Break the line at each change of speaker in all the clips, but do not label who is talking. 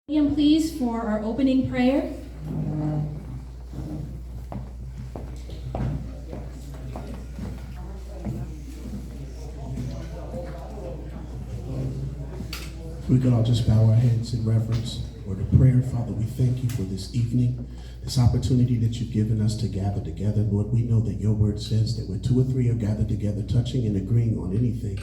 Please, for our opening prayer.
We could all just bow our heads in reverence for the prayer. Father, we thank you for this evening, this opportunity that you've given us to gather together. Lord, we know that your word says that when 2 or 3 are gathered together, touching and agreeing on anything,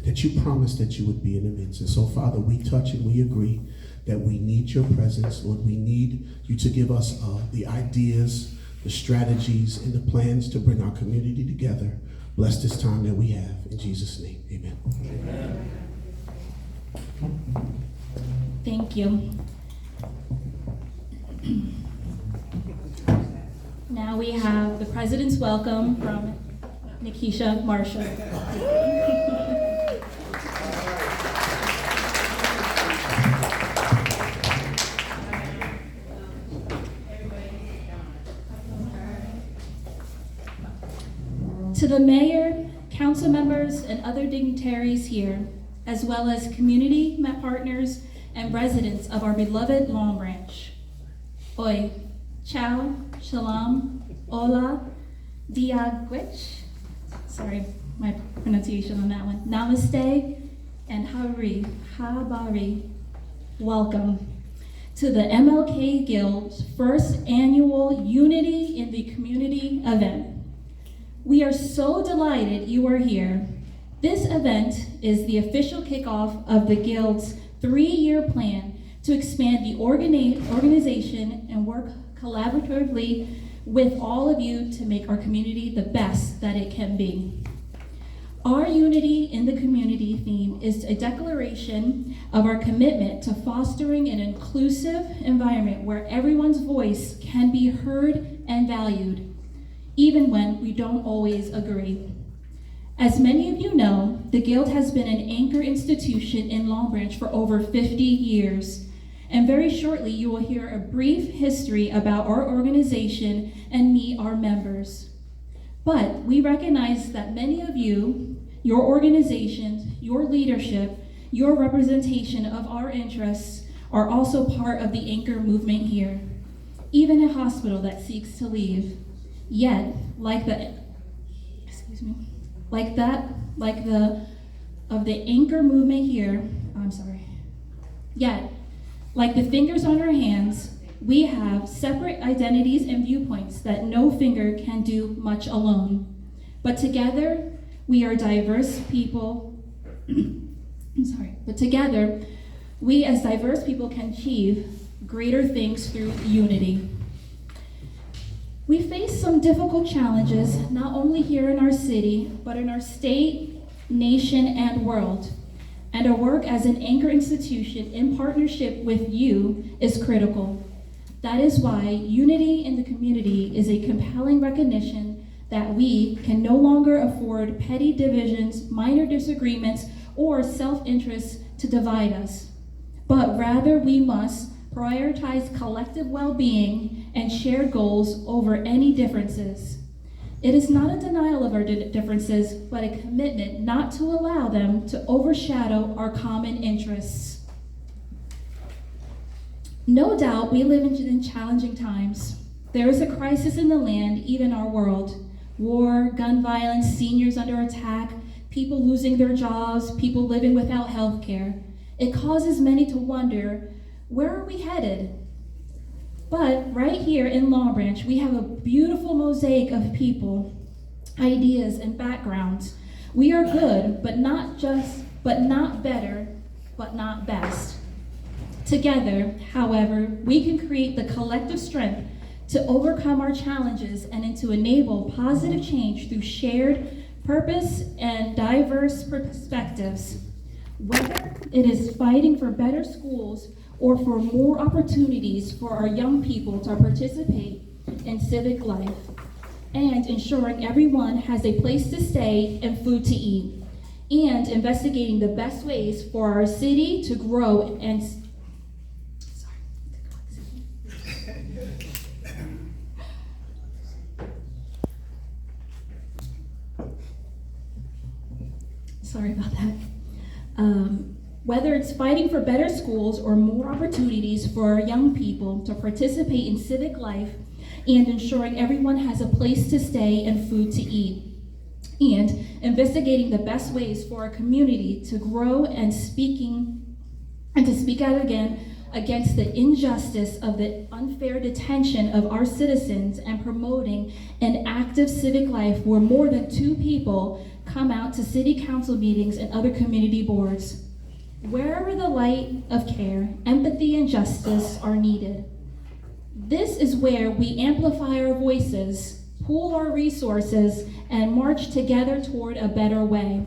that you promised that you would be in the midst. And so, Father, we touch and we agree that we need your presence. Lord, we need you to give us the ideas, the strategies, and the plans to bring our community together. Bless this time that we have. In Jesus' name, amen. Amen.
Thank you. Now we have the President's welcome from Nikisha Marshall. To the mayor, council members, and other dignitaries here, as well as community partners and residents of our beloved Long Branch. Oi, ciao, shalom, hola, diagwich. Sorry, my pronunciation on that one. Namaste and habari. Welcome to the MLK Guild's first annual Unity in the Community event. We are so delighted you are here. This event is the official kickoff of the Guild's 3-year plan to expand the organization and work collaboratively with all of you to make our community the best that it can be. Our Unity in the Community theme is a declaration of our commitment to fostering an inclusive environment where everyone's voice can be heard and valued, even when we don't always agree. As many of you know, the Guild has been an anchor institution in Long Branch for over 50 years. And very shortly, you will hear a brief history about our organization and meet our members. But we recognize that many of you, your organizations, your leadership, your representation of our interests are also part of the anchor movement here. Even a hospital that seeks to leave. Yet, like the anchor movement here, Yet, like the fingers on our hands, we have separate identities and viewpoints that no finger can do much alone. But together, we are diverse people. But together, we as diverse people can achieve greater things through unity. We face some difficult challenges, not only here in our city, but in our state, nation, and world. And our work as an anchor institution in partnership with you is critical. That is why unity in the community is a compelling recognition that we can no longer afford petty divisions, minor disagreements, or self-interest to divide us. But rather we must prioritize collective well-being and shared goals over any differences. It is not a denial of our differences, but a commitment not to allow them to overshadow our common interests. No doubt we live in challenging times. There is a crisis in the land, even our world. War, gun violence, seniors under attack, people losing their jobs, people living without health care. It causes many to wonder, where are we headed? But right here in Long Branch, we have a beautiful mosaic of people, ideas, and backgrounds. We are good, but not better, but not best. Together, however, we can create the collective strength to overcome our challenges and to enable positive change through shared purpose and diverse perspectives. Whether it is fighting for better schools or for more opportunities for our young people to participate in civic life, and ensuring everyone has a place to stay and food to eat, and investigating the best ways for our city to grow and Sorry about that. Whether it's fighting for better schools or more opportunities for our young people to participate in civic life and ensuring everyone has a place to stay and food to eat, and investigating the best ways for our community to grow and to speak out again against the injustice of the unfair detention of our citizens and promoting an active civic life where more than 2 people come out to city council meetings and other community boards. Wherever the light of care, empathy, and justice are needed. This is where we amplify our voices, pool our resources, and march together toward a better way.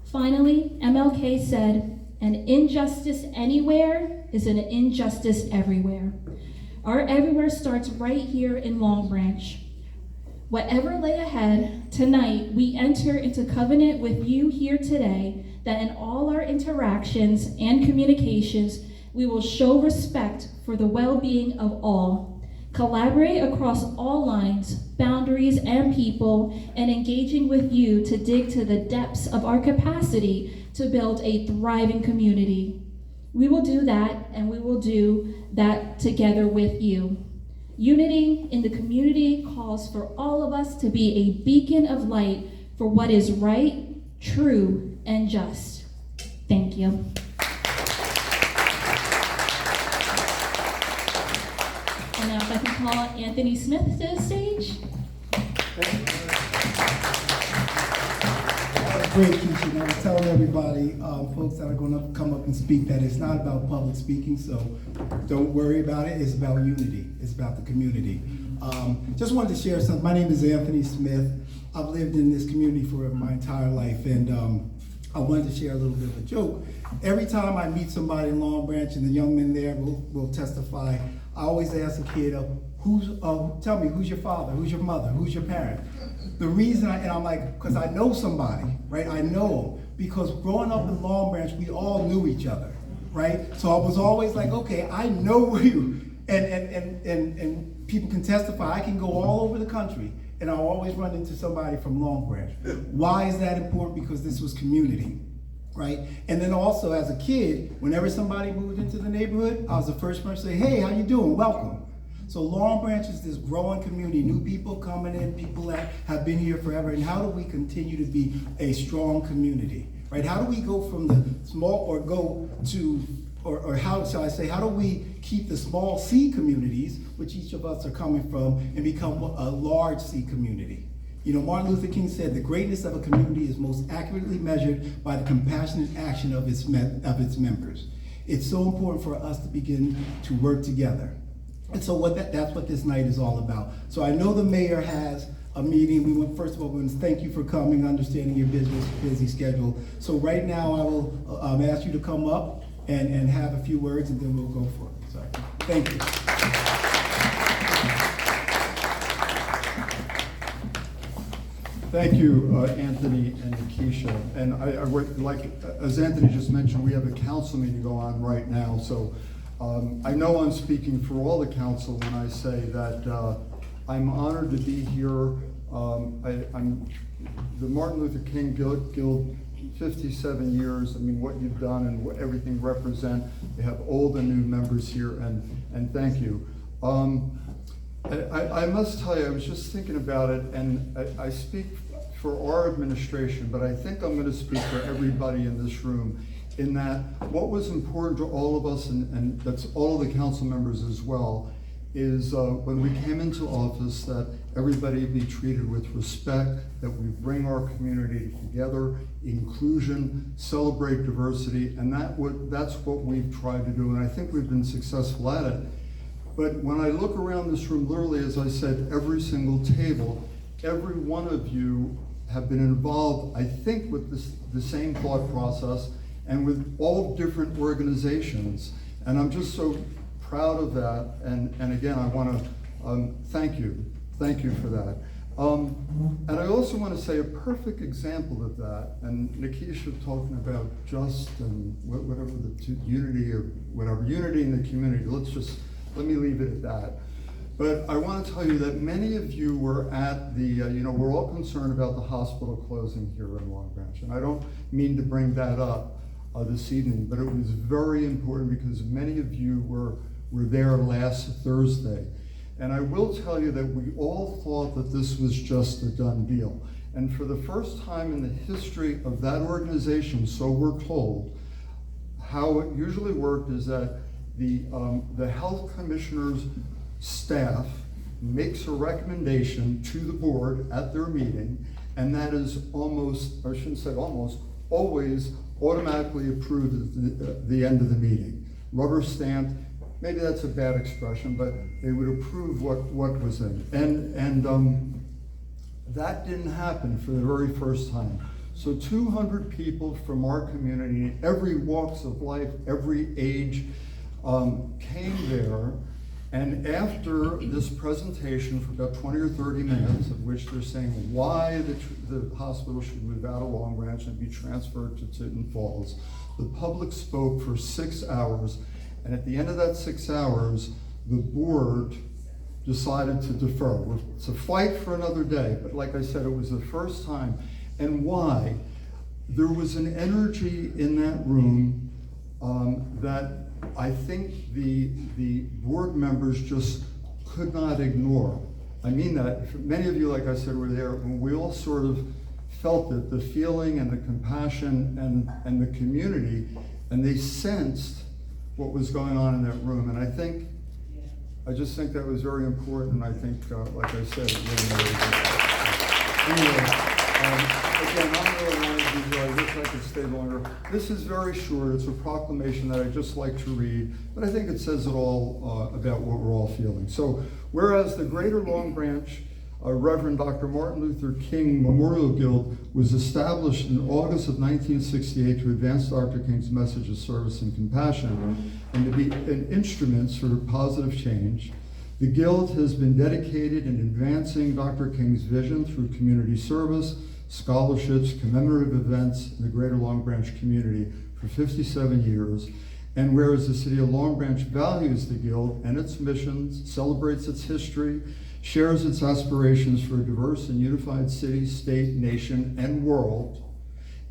Finally, MLK said, "An injustice anywhere is an injustice everywhere." Our everywhere starts right here in Long Branch. Whatever lay ahead, tonight we enter into covenant with you here today that in all our interactions and communications, we will show respect for the well-being of all, collaborate across all lines, boundaries, and people, and engaging with you to dig to the depths of our capacity to build a thriving community. We will do that, and we will do that together with you. Unity in the community calls for all of us to be a beacon of light for what is right, true, and just. Thank you. And now if I can call Anthony Smith to the stage.
Great, Keisha. And I was telling everybody, folks that are going to come up and speak, that it's not about public speaking, so don't worry about it. It's about unity. It's about the community. Just wanted to share something. My name is Anthony Smith. I've lived in this community for my entire life, and I wanted to share a little bit of a joke. Every time I meet somebody in Long Branch, and the young men there will testify, I always ask a kid, tell me, who's your father? Who's your mother? Who's your parent? The reason I'm like, because I know somebody, right? I know them. Because growing up in Long Branch, we all knew each other, right? So I was always like, okay, I know you. And people can testify. I can go all over the country, and I'll always run into somebody from Long Branch. Why is that important? Because this was community, right? And then also as a kid, whenever somebody moved into the neighborhood, I was the first person to say, hey, how you doing? Welcome. So Long Branch is this growing community, new people coming in, people that have been here forever, and how do we continue to be a strong community, right? How do we go from the small, or go to, or how shall I say, how do we keep the small C communities, which each of us are coming from, and become a large C community? You know, Martin Luther King said the greatness of a community is most accurately measured by the compassionate action of its members. It's so important for us to begin to work together. And so that's what this night is all about. So I know the mayor has a meeting. First of all, we want to thank you for coming, understanding your busy schedule. So right now I will ask you to come up and have a few words, and then we'll go for it. So thank you.
Thank you, Anthony and Keisha. And I would like, as Anthony just mentioned, we have a council meeting going on right now. So I know I'm speaking for all the council when I say that I'm honored to be here. I'm the Martin Luther King Guild, 57 years. I mean, what you've done and what everything represent. We have old and new members here, and thank you. I must tell you, I was just thinking about it, and I speak for our administration, but I think I'm going to speak for everybody in this room, in that what was important to all of us, and that's all of the council members as well, is when we came into office, that everybody be treated with respect, that we bring our community together, inclusion, celebrate diversity, and that's what we've tried to do, and I think we've been successful at it. But when I look around this room, literally, as I said, every single table, every one of you have been involved, I think, with the same thought process, and with all different organizations. And I'm just so proud of that. And again, I want to thank you. Thank you for that. And I also want to say a perfect example of that, and Nikisha talking about just and whatever unity or whatever, unity in the community. Let me leave it at that. But I want to tell you that many of you were at the, we're all concerned about the hospital closing here in Long Branch. And I don't mean to bring that up. this evening, but it was very important because many of you were there last Thursday. And I will tell you that we all thought that this was just a done deal. And for the first time in the history of that organization, so we're told, how it usually worked is that the health commissioner's staff makes a recommendation to the board at their meeting, and that is almost, I shouldn't say almost, always automatically approved at the end of the meeting. Rubber stamped, maybe that's a bad expression, but they would approve what was in. And that didn't happen for the very first time. So 200 people from our community, every walks of life, every age, came there. And after this presentation for about 20 or 30 minutes, of which they're saying why the hospital should move out of Long Branch and be transferred to Tinton Falls, the public spoke for 6 hours. And at the end of that 6 hours, the board decided to defer. It's a fight for another day, but like I said, it was the first time. And why? There was an energy in that room that I think the board members just could not ignore. I mean that. Many of you, like I said, were there, and we all sort of felt it, the feeling and the compassion and the community, and they sensed what was going on in that room. And I just think that was very important, and I think, like I said, it really made it. Anyway, again, I'm really wanting to be here. I wish I could stay longer. This is very short. It's a proclamation that I just like to read, but I think it says it all about what we're all feeling. So, whereas the Greater Long Branch Reverend Dr. Martin Luther King Memorial Guild was established in August of 1968 to advance Dr. King's message of service and compassion and to be an instrument for positive change. The Guild has been dedicated in advancing Dr. King's vision through community service, scholarships, commemorative events in the Greater Long Branch community for 57 years. And whereas the City of Long Branch values the Guild and its missions, celebrates its history, shares its aspirations for a diverse and unified city, state, nation, and world,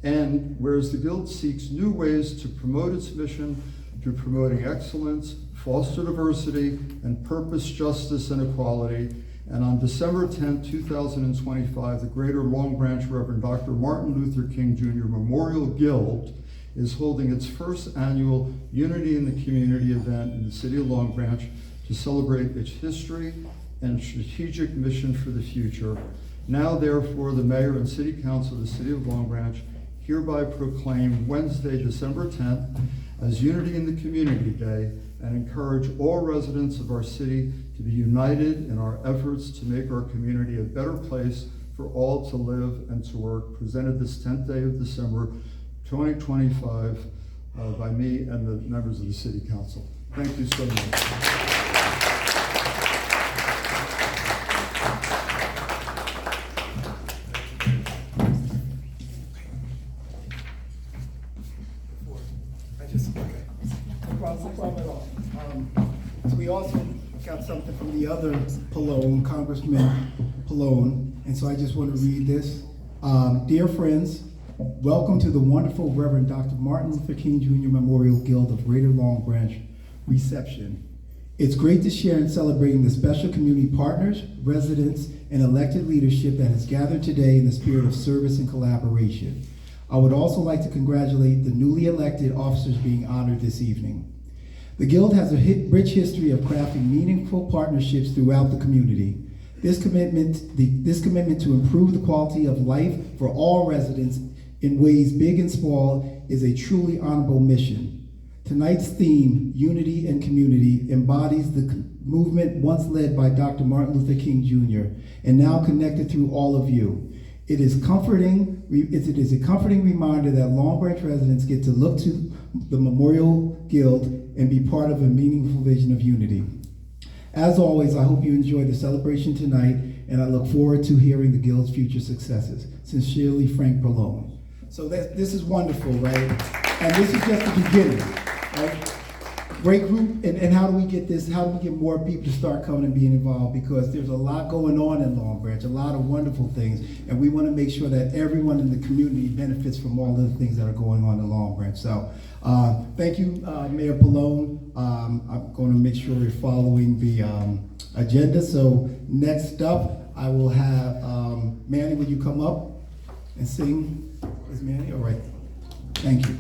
and whereas the Guild seeks new ways to promote its mission through promoting excellence, foster diversity, and purpose justice and equality, and on December 10, 2025, the Greater Long Branch Reverend Dr. Martin Luther King Jr. Memorial Guild is holding its first annual Unity in the Community event in the City of Long Branch to celebrate its history and strategic mission for the future. Now, therefore, the Mayor and City Council of the City of Long Branch hereby proclaim Wednesday, December 10th as Unity in the Community Day and encourage all residents of our city to be united in our efforts to make our community a better place for all to live and to work, presented this 10th day of December 2025 by me and the members of the City Council. Thank you so much.
So we also got something from the other Pallone, Congressman Pallone, and so I just want to read this. Dear friends, welcome to the wonderful Reverend Dr. Martin Luther King Jr. Memorial Guild of Greater Long Branch reception. It's great to share in celebrating the special community partners, residents, and elected leadership that has gathered today in the spirit of service and collaboration. I would also like to congratulate the newly elected officers being honored this evening. The Guild has a rich history of crafting meaningful partnerships throughout the community. This commitment to improve the quality of life for all residents in ways big and small is a truly honorable mission. Tonight's theme, Unity and Community, embodies the movement once led by Dr. Martin Luther King Jr. and now connected through all of you. It is a comforting reminder that Long Branch residents get to look to the Memorial Guild and be part of a meaningful vision of unity. As always, I hope you enjoy the celebration tonight, and I look forward to hearing the Guild's future successes. Sincerely, Frank Pallone. So this is wonderful, right? And this is just the beginning, right? great group, and how do we get this, how do we get more people to start coming and being involved? Because there's a lot going on in Long Branch, a lot of wonderful things, and we want to make sure that everyone in the community benefits from all of the things that are going on in Long Branch. So thank you, Mayor Pallone. I'm going to make sure we're following the agenda. So next up, I will have Manny, will you come up and sing? Is Manny? All right. Thank you.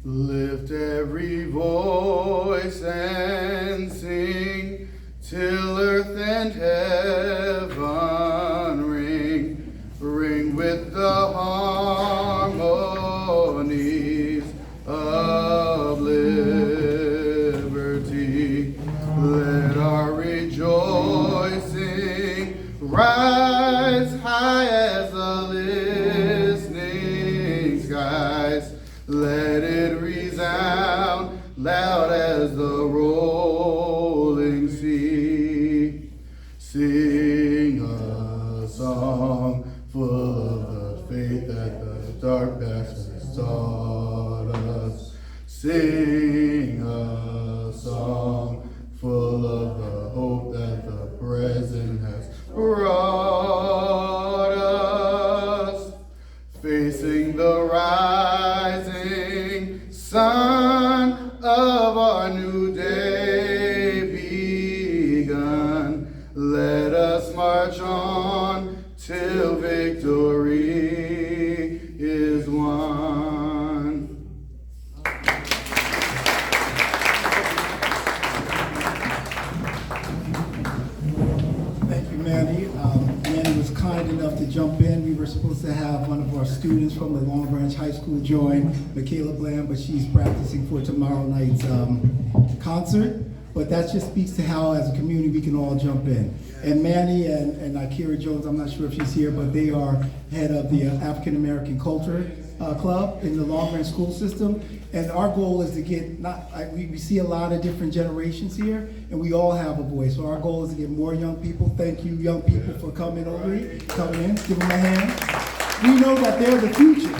Lift every voice and sing till earth and heaven ring, ring with the harmonies of liberty. Let our rejoicing rise high as the listening skies. Let it resound loud as the rolling sea. Sing a song full of the faith that the dark past has taught us. Sing a song full of the hope that the present has brought us. Facing the rising sun of our new day begun, let us march on till victory is won.
Thank you, Manny. Manny was kind enough to jump in. We were supposed to have one of our students from the Long Branch High School join, Michaela Bland, but she's practicing for tomorrow night's concert. But that just speaks to how, as a community, we can all jump in. And Manny and Akira Jones, I'm not sure if she's here, but they are head of the African American Culture Club in the Long Branch school system. And our goal is to get, we see a lot of different generations here, and we all have a voice. So our goal is to get more young people. Thank you, young people, for coming over here, coming in. Give them a hand. We know that they're the future.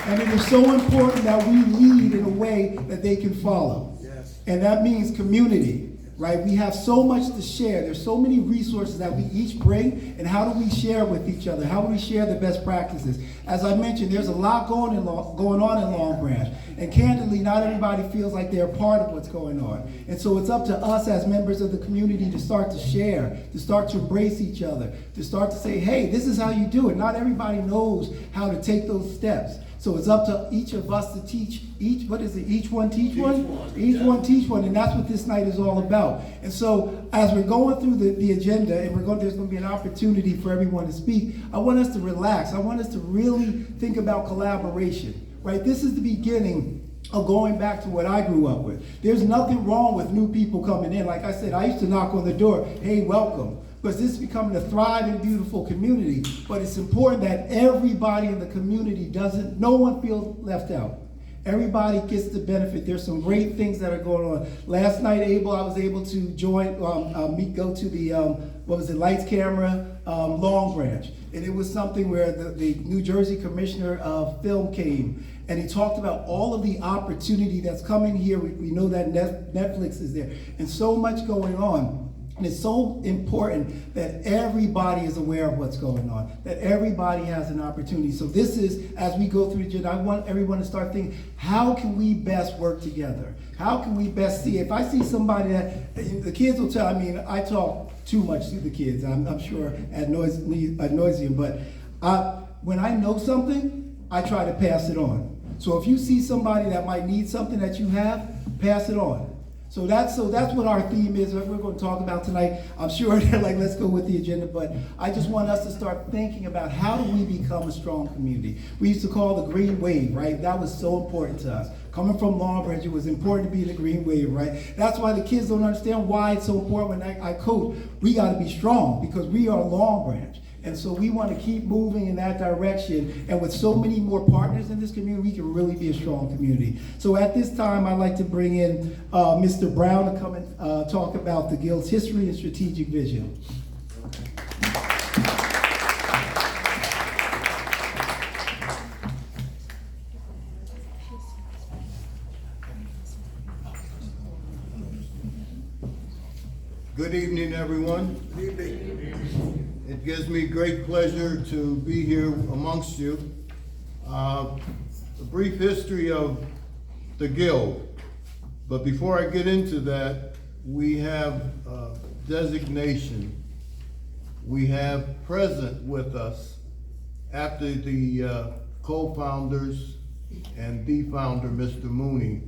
And it is so important that we lead in a way that they can follow. And that means community, right? We have so much to share. There's so many resources that we each bring, and how do we share with each other? How do we share the best practices? As I mentioned, there's a lot going on in Long Branch, and candidly, not everybody feels like they're a part of what's going on. And so it's up to us as members of the community to start to share, to start to embrace each other, to start to say, hey, this is how you do it. Not everybody knows how to take those steps. So it's up to each of us to teach each one teach one? Each one teach one, and that's what this night is all about. And so as we're going through the agenda, and there's going to be an opportunity for everyone to speak, I want us to relax. I want us to really think about collaboration, right? This is the beginning of going back to what I grew up with. There's nothing wrong with new people coming in. Like I said, I used to knock on the door, hey, welcome. Because this is becoming a thriving, beautiful community. But it's important that everybody in the community no one feels left out. Everybody gets the benefit. There's some great things that are going on. Last night, I was able to join, go to the, Lights Camera Long Branch. And it was something where the New Jersey Commissioner of Film came, and he talked about all of the opportunity that's coming here. We know that Netflix is there, and so much going on. And it's so important that everybody is aware of what's going on, that everybody has an opportunity. So this is, as we go through the agenda, I want everyone to start thinking, how can we best work together? How can we best see? If I see somebody that, the kids will tell, I talk too much to the kids, I'm sure ad nauseum, but when I know something, I try to pass it on. So if you see somebody that might need something that you have, pass it on. So that's what our theme is, what we're going to talk about tonight. I'm sure they're like, let's go with the agenda, but I just want us to start thinking about how do we become a strong community. We used to call the green wave, right? That was so important to us. Coming from Long Branch, it was important to be the green wave, right? That's why the kids don't understand why it's so important when I coach. We got to be strong because we are Long Branch. And so we want to keep moving in that direction. And with so many more partners in this community, we can really be a strong community. So at this time, I'd like to bring in Mr. Brown to come and talk about the Guild's history and strategic vision.
Good evening, everyone. Good evening. It gives me great pleasure to be here amongst you. A brief history of the Guild. But before I get into that, we have designation. We have present with us after the co-founders and the founder, Mr. Mooney,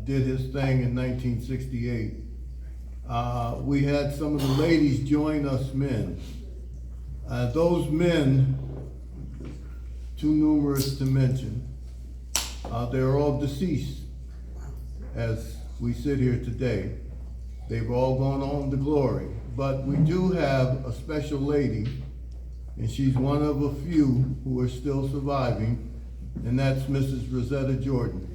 did his thing in 1968. We had some of the ladies join us men. Those men, too numerous to mention, they're all deceased as we sit here today. They've all gone on to glory. But we do have a special lady, and she's one of a few who are still surviving, and that's Mrs. Rosetta Jordan.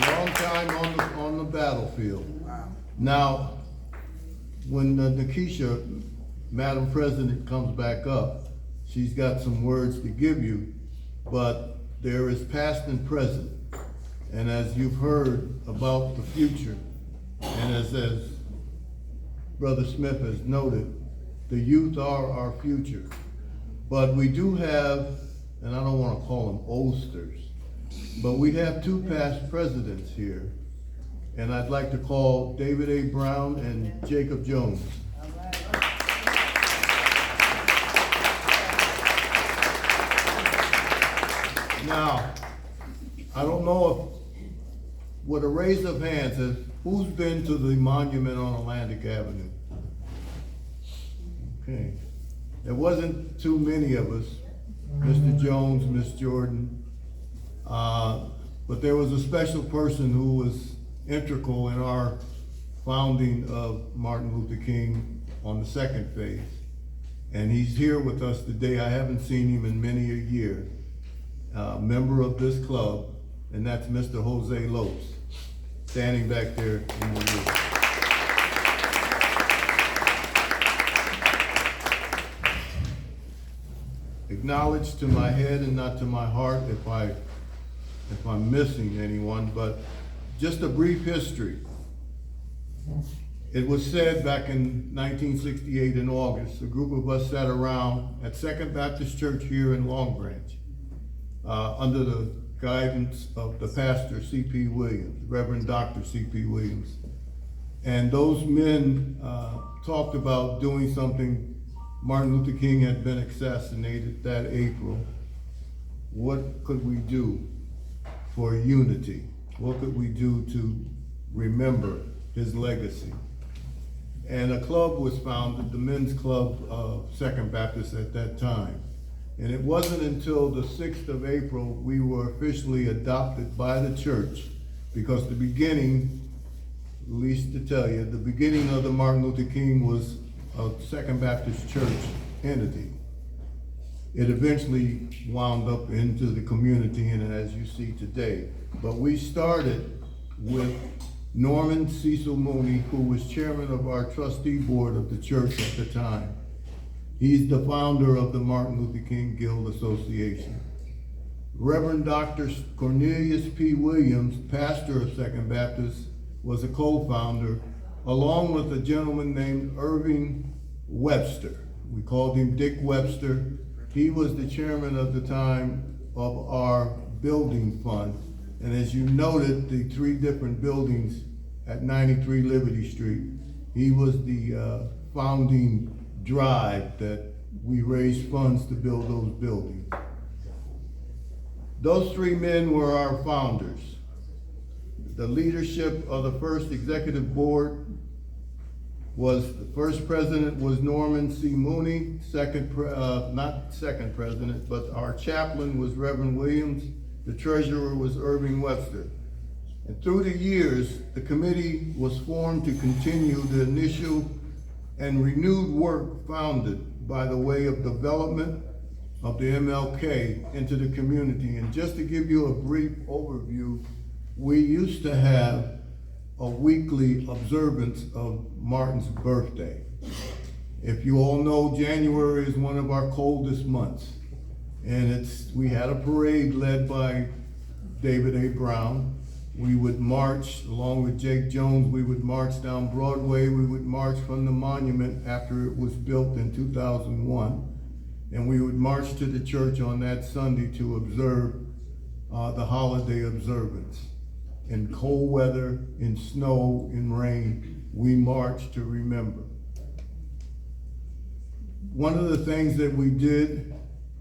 Long time on the battlefield. Wow. Now, when Nikisha, Madam President, comes back up, she's got some words to give you, but there is past and present. And as you've heard about the future, and as Brother Smith has noted, the youth are our future. But we do have, and I don't want to call them oldsters, but we have two past presidents here, and I'd like to call David A. Brown and Jacob Jones. Now, I don't know if, with a raise of hands, who's been to the monument on Atlantic Avenue? Okay, there wasn't too many of us, Mr. Jones, Miss Jordan, but there was a special person who was integral in our founding of Martin Luther King on the second phase. And he's here with us today. I haven't seen him in many a year. Member of this club, and that's Mr. Jose Lopes, standing back there in the room. Acknowledge to my head and not to my heart if I'm missing anyone, but just a brief history. It was said back in 1968 in August, a group of us sat around at Second Baptist Church here in Long Branch, under the guidance of the pastor, C.P. Williams, Reverend Dr. C.P. Williams. And those men talked about doing something. Martin Luther King had been assassinated that April. What could we do for unity? What could we do to remember his legacy? And a club was founded, the Men's Club of Second Baptist at that time. And it wasn't until the 6th of April we were officially adopted by the church, because the beginning, at least to tell you, the beginning of the Martin Luther King was a Second Baptist Church entity. It eventually wound up into the community, and as you see today. But we started with Norman Cecil Mooney, who was chairman of our trustee board of the church at the time. He's the founder of the Martin Luther King Guild Association. Reverend Dr. Cornelius P. Williams, pastor of Second Baptist, was a co-founder, along with a gentleman named Irving Webster. We called him Dick Webster. He was the chairman at the time of our building fund. And as you noted, the 3 different buildings at 93 Liberty Street, he was the founding drive that we raised funds to build those buildings. Those 3 men were our founders. The leadership of the first executive board was, the first president was Norman C. Mooney, not second president, but our chaplain was Reverend Williams, the treasurer was Irving Webster. And through the years, the committee was formed to continue the initial and renewed work founded by the way of development of the MLK into the community. And just to give you a brief overview, we used to have a weekly observance of Martin's birthday. If you all know, January is one of our coldest months. And we had a parade led by David A. Brown. We would march, along with Jake Jones, we would march down Broadway. We would march from the monument after it was built in 2001. And we would march to the church on that Sunday to observe the holiday observance. In cold weather, in snow, in rain, we marched to remember. One of the things that we did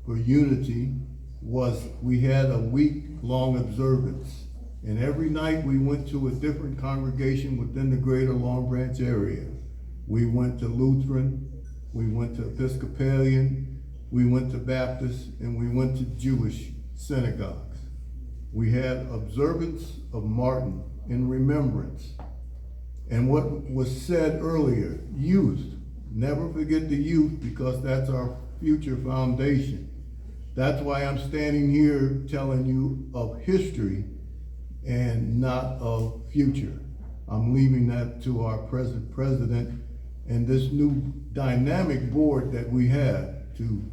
for unity was we had a week-long observance. And every night we went to a different congregation within the greater Long Branch area. We went to Lutheran, we went to Episcopalian, we went to Baptist, and we went to Jewish synagogues. We had observance of Martin in remembrance. And what was said earlier, youth, never forget the youth, because that's our future foundation. That's why I'm standing here telling you of history and not of future. I'm leaving that to our present president and this new dynamic board that we have to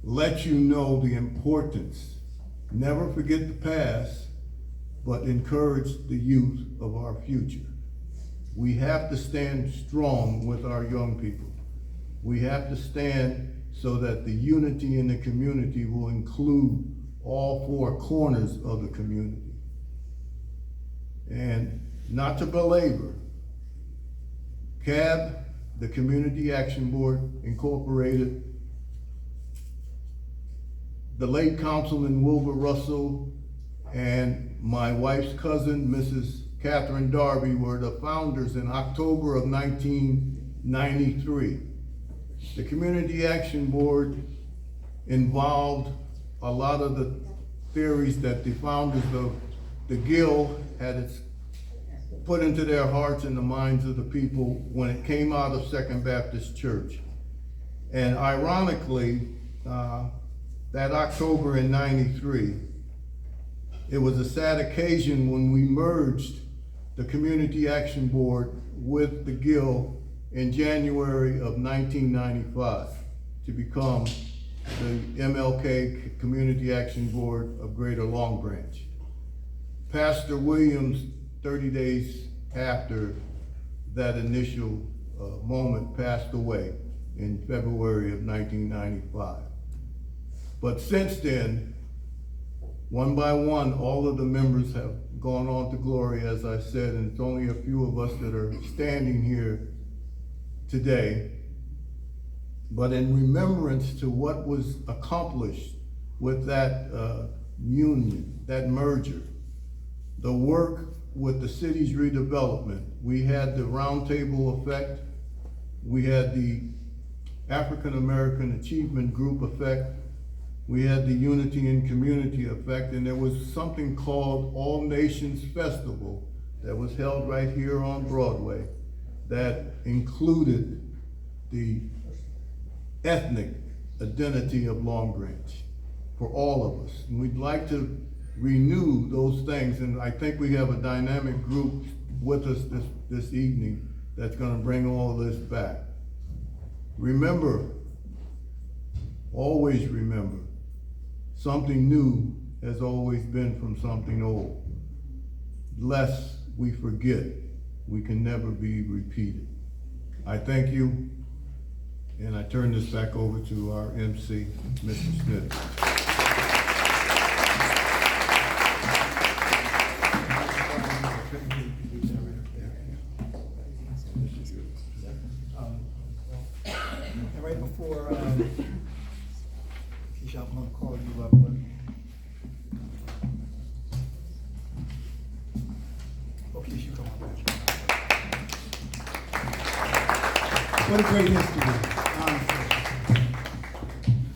let you know the importance. Never forget the past, but encourage the youth of our future. We have to stand strong with our young people. We have to stand so that the unity in the community will include all four corners of the community. And not to belabor, CAB, the Community Action Board Incorporated, the late Councilman Wilbur Russell and my wife's cousin, Mrs. Catherine Darby, were the founders in October of 1993. The Community Action Board involved a lot of the theories that the founders of the Guild had put into their hearts and the minds of the people when it came out of Second Baptist Church. And ironically, that October in '93, it was a sad occasion when we merged the Community Action Board with the Guild in January of 1995 to become the MLK Community Action Board of Greater Long Branch. Pastor Williams, 30 days after that initial moment, passed away in February of 1995. But since then, one by one, all of the members have gone on to glory, as I said, and it's only a few of us that are standing here today. But in remembrance to what was accomplished with that union, that merger, the work with the city's redevelopment, we had the roundtable effect, we had the African American Achievement Group effect, we had the Unity and Community effect, and there was something called All Nations Festival that was held right here on Broadway that included the ethnic identity of Long Branch for all of us. And we'd like to renew those things, and I think we have a dynamic group with us this evening that's gonna bring all of this back. Remember, always remember, something new has always been from something old. Lest we forget, we can never be repeated. I thank you, and I turn this back over to our MC, Mr. Smith.
And right before, Keisha, I'm gonna call you up. Okay, you come on back. What a great history, honestly.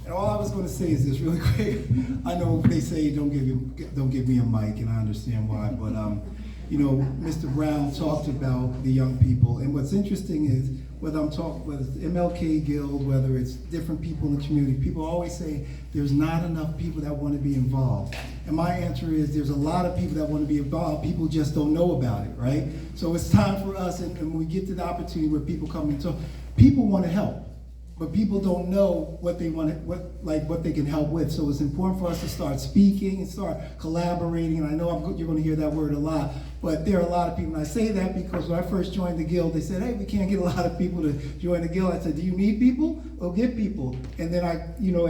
And all I was gonna say is this really quick. I know they say don't give me a mic, and I understand why, but Mr. Brown talked about the young people, and what's interesting is whether it's the MLK Guild, whether it's different people in the community, people always say there's not enough people that want to be involved. And my answer is there's a lot of people that want to be involved, people just don't know about it, right? So it's time for us, and when we get to the opportunity where people come and talk, people want to help, but people don't know what they want to, what they can help with. So it's important for us to start speaking and start collaborating. And I know you're going to hear that word a lot, but there are a lot of people. And I say that because when I first joined the Guild, they said, hey, we can't get a lot of people to join the Guild. I said, do you need people? Well, get people. And then I,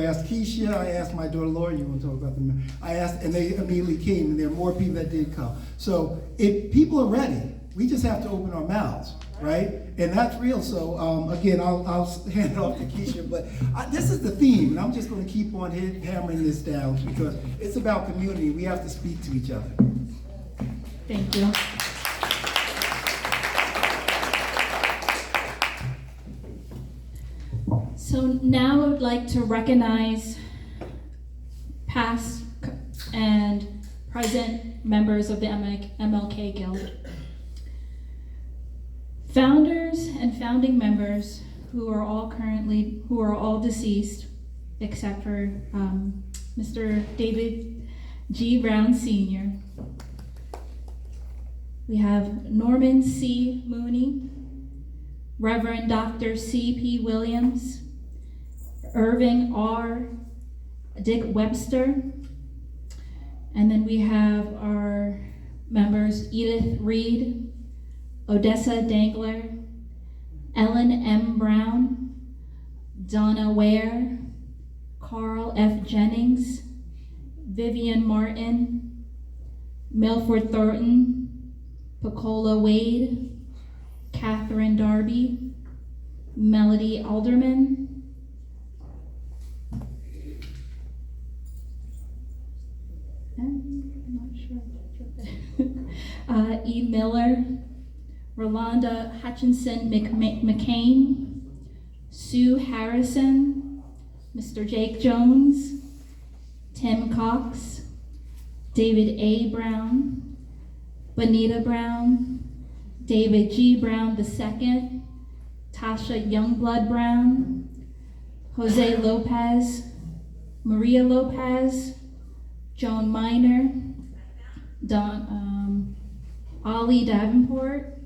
asked Keisha, I asked my daughter Laura, you want to talk about them? I asked, and they immediately came, and there are more people that did come. So if people are ready, we just have to open our mouths. Right? And that's real. So again, I'll hand it off to Keisha, but this is the theme, and I'm just going to keep on hammering this down because it's about community. We have to speak to each other.
Thank you. So now I would like to recognize past and present members of the MLK Guild. Founders and founding members who are all deceased, except for Mr. David G. Brown Sr. We have Norman C. Mooney, Reverend Dr. C.P. Williams, Irving R. Dick Webster, and then we have our members Edith Reed, Odessa Dangler, Ellen M. Brown, Donna Ware, Carl F. Jennings, Vivian Martin, Milford Thornton, Pecola Wade, Catherine Darby, Melody Alderman, I'm not sure. E. Miller, Rolanda Hutchinson McCain, Sue Harrison, Mr. Jake Jones, Tim Cox, David A. Brown, Bonita Brown, David G. Brown II, Tasha Youngblood Brown, Jose Lopez, Maria Lopez, Joan Miner, Ollie Davenport,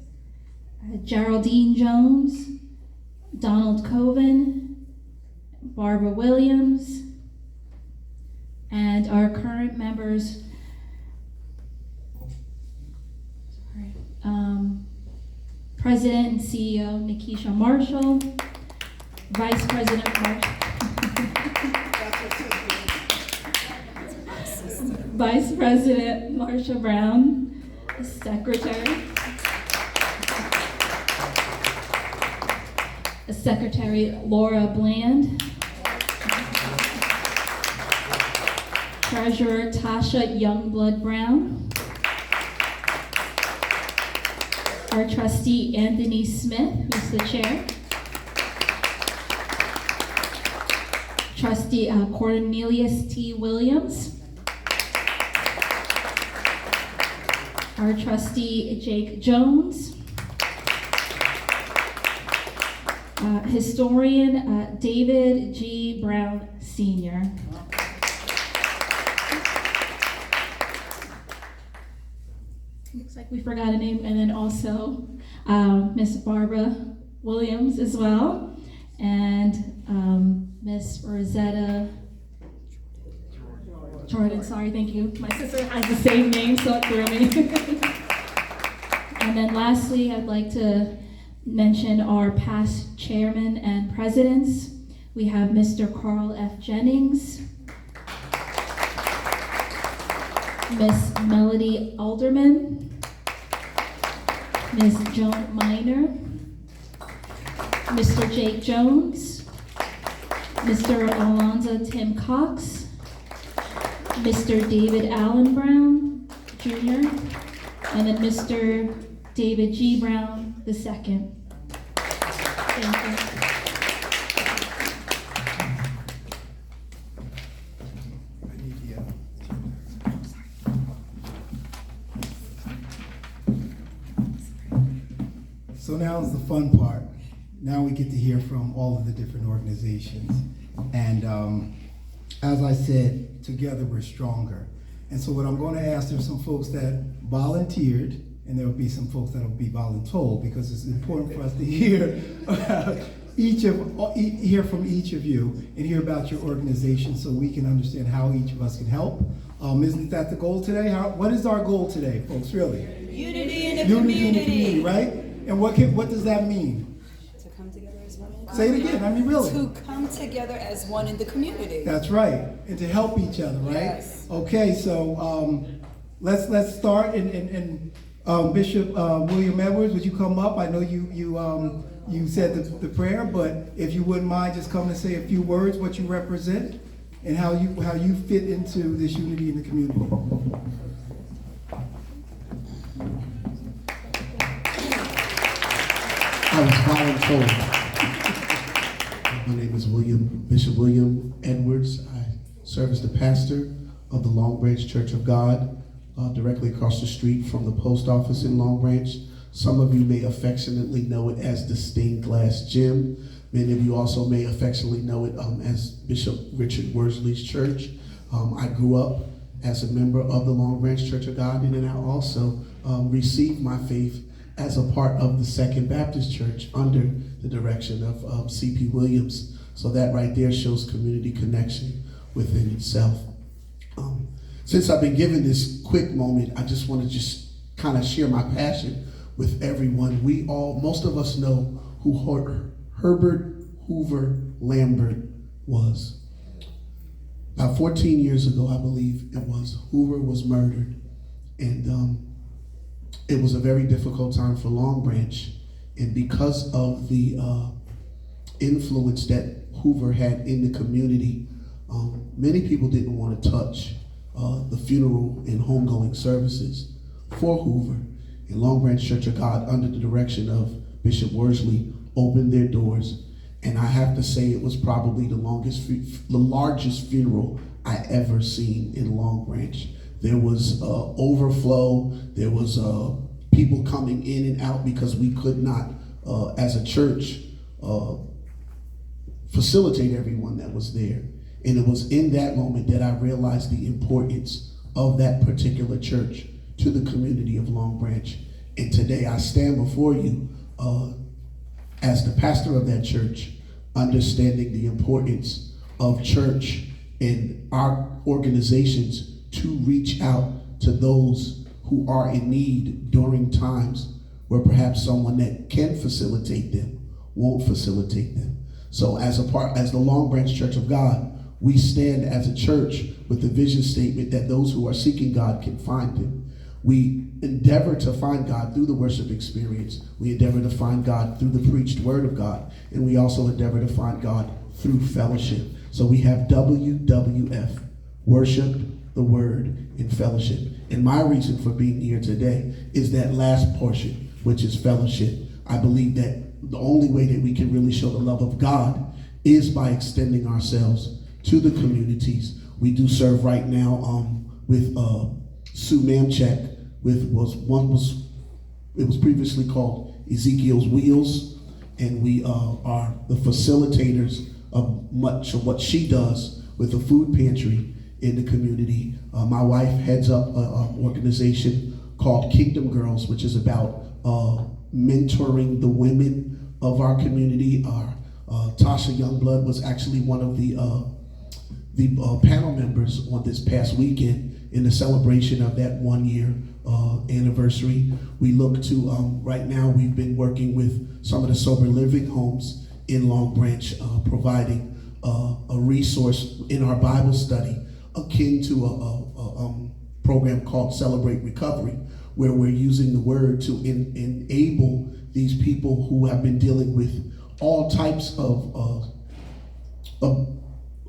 Geraldine Jones, Donald Coven, Barbara Williams, and our current members, President and CEO Nikisha Marshall, Vice President Vice President Marsha Brown, Secretary Laura Bland, Treasurer Tasha Youngblood Brown, our trustee Anthony Smith, who's the chair, trustee Cornelius T. Williams, our trustee Jake Jones, historian David G. Brown Sr. Looks like we forgot a name, and then also Miss Barbara Williams as well, and Miss Rosetta Jordan, sorry, thank you. My sister has the same name, so it threw me. And then lastly, I'd like to mention our past chairmen and presidents. We have Mr. Carl F. Jennings, Miss Melody Alderman, Miss Joan Miner, Mr. Jake Jones, Mr. Alonzo Tim Cox, Mr. David Allen Brown Jr., and then Mr. David G. Brown II. Thank you.
So now is the fun part. Now we get to hear from all of the different organizations. And as I said, together we're stronger. And so what I'm going to ask, there's some folks that volunteered, and there will be some folks that will be voluntold, because it's important for us to hear hear from each of you and hear about your organization so we can understand how each of us can help. Isn't that the goal today? What is our goal today, folks, really?
Unity in the
Unity in the
community.
community, right? And what does that mean?
To come together as one.
Say it again, I mean, really.
To come together as one in the community.
That's right, and to help each other, right?
Yes.
Okay, so let's start. And Bishop William Edwards, would you come up? I know you said the prayer, but if you wouldn't mind just coming and say a few words, what you represent, and how you fit into this unity in the community.
I was voluntold. My name is Bishop William Edwards. I serve as the pastor of the Long Branch Church of God, directly across the street from the post office in Long Branch. Some of you may affectionately know it as the Stained Glass Gym. Many of you also may affectionately know it as Bishop Richard Worsley's church. I grew up as a member of the Long Branch Church of God, and then I also received my faith as a part of the Second Baptist Church under the direction of C.P. Williams. So that right there shows community connection within itself. Since I've been given this quick moment, I just want to kind of share my passion with everyone. Most of us know who Herbert Hoover Lambert was. About 14 years ago, I believe it was, Hoover was murdered. And it was a very difficult time for Long Branch. And because of the influence that Hoover had in the community, many people didn't want to touch the funeral and homegoing services for Hoover. And Long Branch Church of God, under the direction of Bishop Worsley, opened their doors. And I have to say it was probably the largest funeral I ever seen in Long Branch. There was overflow. There was people coming in and out because we could not, as a church, facilitate everyone that was there. And it was in that moment that I realized the importance of that particular church to the community of Long Branch. And today I stand before you as the pastor of that church, understanding the importance of church and our organizations to reach out to those who are in need during times where perhaps someone that can facilitate them won't facilitate them. So as the Long Branch Church of God, we stand as a church with the vision statement that those who are seeking God can find him. We endeavor to find God through the worship experience. We endeavor to find God through the preached word of God. And we also endeavor to find God through fellowship. So we have WWF, worship, the word, and fellowship. And my reason for being here today is that last portion, which is fellowship. I believe that the only way that we can really show the love of God is by extending ourselves to the communities. We do serve right now with Sue Mamchek. It was previously called Ezekiel's Wheels, and we are the facilitators of much of what she does with the food pantry in the community. My wife heads up an organization called Kingdom Girls, which is about mentoring the women of our community. Tasha Youngblood was actually one of the panel members on this past weekend in the celebration of that 1 year anniversary. We look to, right now we've been working with some of the sober living homes in Long Branch, providing a resource in our Bible study akin to a program called Celebrate Recovery, where we're using the word to enable these people who have been dealing with all types of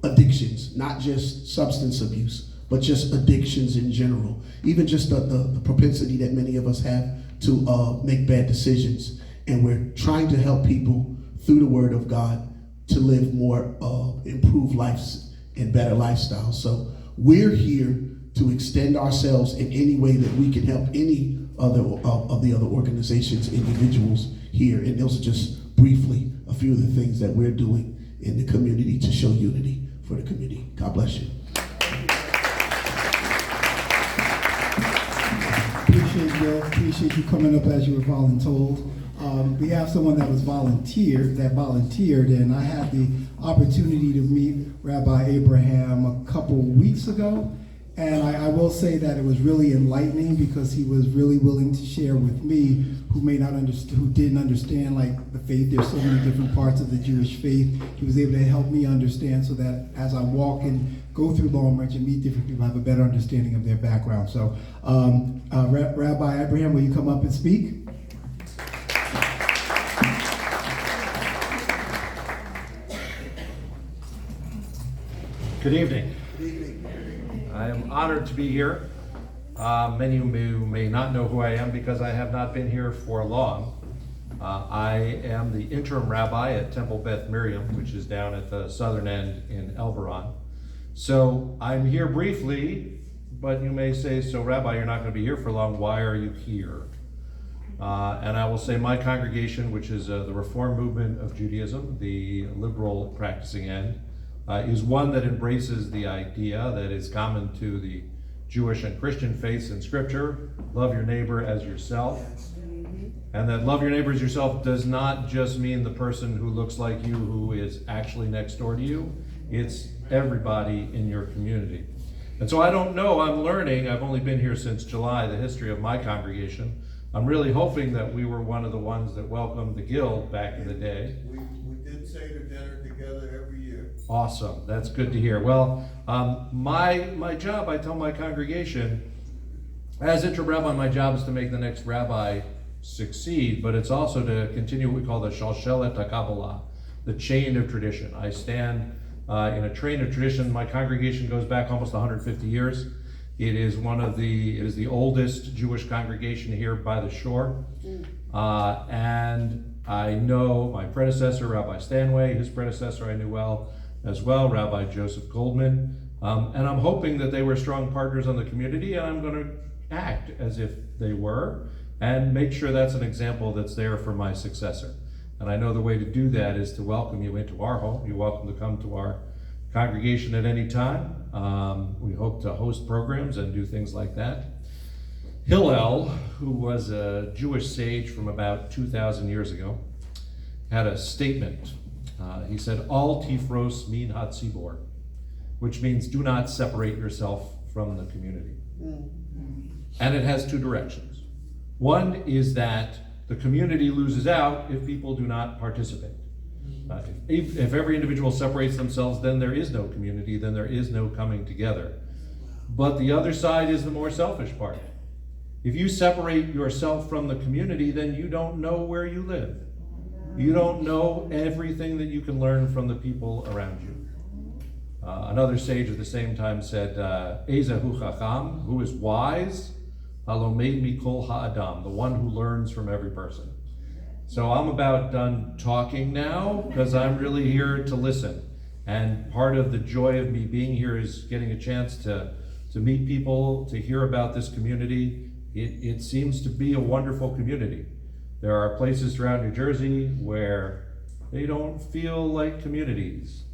addictions, not just substance abuse, but just addictions in general. Even just the propensity that many of us have to make bad decisions. And we're trying to help people through the word of God to live more improved lives and better lifestyles. So we're here to extend ourselves in any way that we can help any other of the other organizations, individuals here. And those are just briefly a few of the things that we're doing in the community to show unity for the community. God bless you.
Appreciate you coming up as you were voluntold. We have someone that volunteered, and I had the opportunity to meet Rabbi Abraham a couple weeks ago, and I will say that it was really enlightening because he was really willing to share with me, who didn't understand like the faith. There's so many different parts of the Jewish faith. He was able to help me understand so that as I walk and go through Long Branch and meet different people, I have a better understanding of their background. So, Rabbi Abraham, will you come up and speak?
Good evening. I am honored to be here. Many of you may not know who I am because I have not been here for long. I am the interim rabbi at Temple Beth Miriam, which is down at the southern end in Elberon. So I'm here briefly, but you may say, so Rabbi, you're not going to be here for long. Why are you here? And I will say my congregation, which is the Reform movement of Judaism, the liberal practicing end, is one that embraces the idea that is common to the Jewish and Christian faiths in Scripture: love your neighbor as yourself. And that love your neighbor as yourself does not just mean the person who looks like you, who is actually next door to you. It's everybody in your community. And so I don't know, I'm learning, I've only been here since July, the history of my congregation. I'm really hoping that we were one of the ones that welcomed the Guild back in the day.
We did Seder dinner together every year.
Awesome, that's good to hear. Well, my job, I tell my congregation, as interim rabbi, my job is to make the next rabbi succeed, but it's also to continue what we call the Shalshelet HaKabbalah, the chain of tradition. I stand in a train of tradition. My congregation goes back almost 150 years. It is the oldest Jewish congregation here by the shore. And I know my predecessor, Rabbi Stanway, his predecessor I knew well as well, Rabbi Joseph Goldman. And I'm hoping that they were strong partners on the community, and I'm going to act as if they were and make sure that's an example that's there for my successor. And I know the way to do that is to welcome you into our home. You're welcome to come to our congregation at any time. We hope to host programs and do things like that. Hillel, who was a Jewish sage from about 2,000 years ago, had a statement. He said, "Al tifros min hatzibor," which means do not separate yourself from the community. And it has two directions. One is that the community loses out if people do not participate. If every individual separates themselves, then there is no community, then there is no coming together. But the other side is the more selfish part. If you separate yourself from the community, then you don't know where you live. You don't know everything that you can learn from the people around you. Another sage at the same time said, Ezehu Chacham, who is wise, Halomed mikol ha'adam, the one who learns from every person. So I'm about done talking now because I'm really here to listen. And part of the joy of me being here is getting a chance to meet people, to hear about this community. It seems to be a wonderful community. There are places throughout New Jersey where they don't feel like communities.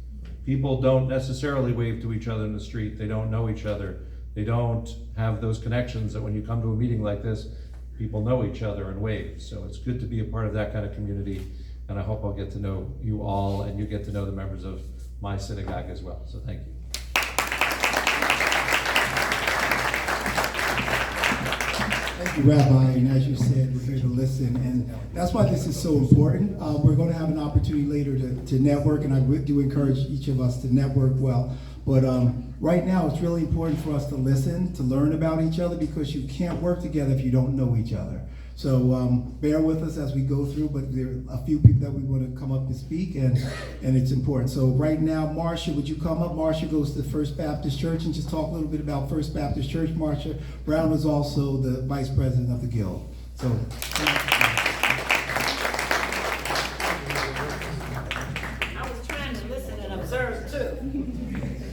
People don't necessarily wave to each other in the street. They don't know each other. They don't have those connections that when you come to a meeting like this, people know each other and wave. So it's good to be a part of that kind of community. And I hope I'll get to know you all and you get to know the members of my synagogue as well. So thank you.
Thank you, Rabbi. And as you said, we're here to listen. And that's why this is so important. We're going to have an opportunity later to network. And I do encourage each of us to network well. But right now, it's really important for us to listen, to learn about each other, because you can't work together if you don't know each other. So bear with us as we go through, but there are a few people that we want to come up and speak, and it's important. So right now, Marcia, would you come up? Marcia goes to First Baptist Church, and just talk a little bit about First Baptist Church. Marcia Brown is also the vice president of the Guild. So.
I was trying to listen and observe too.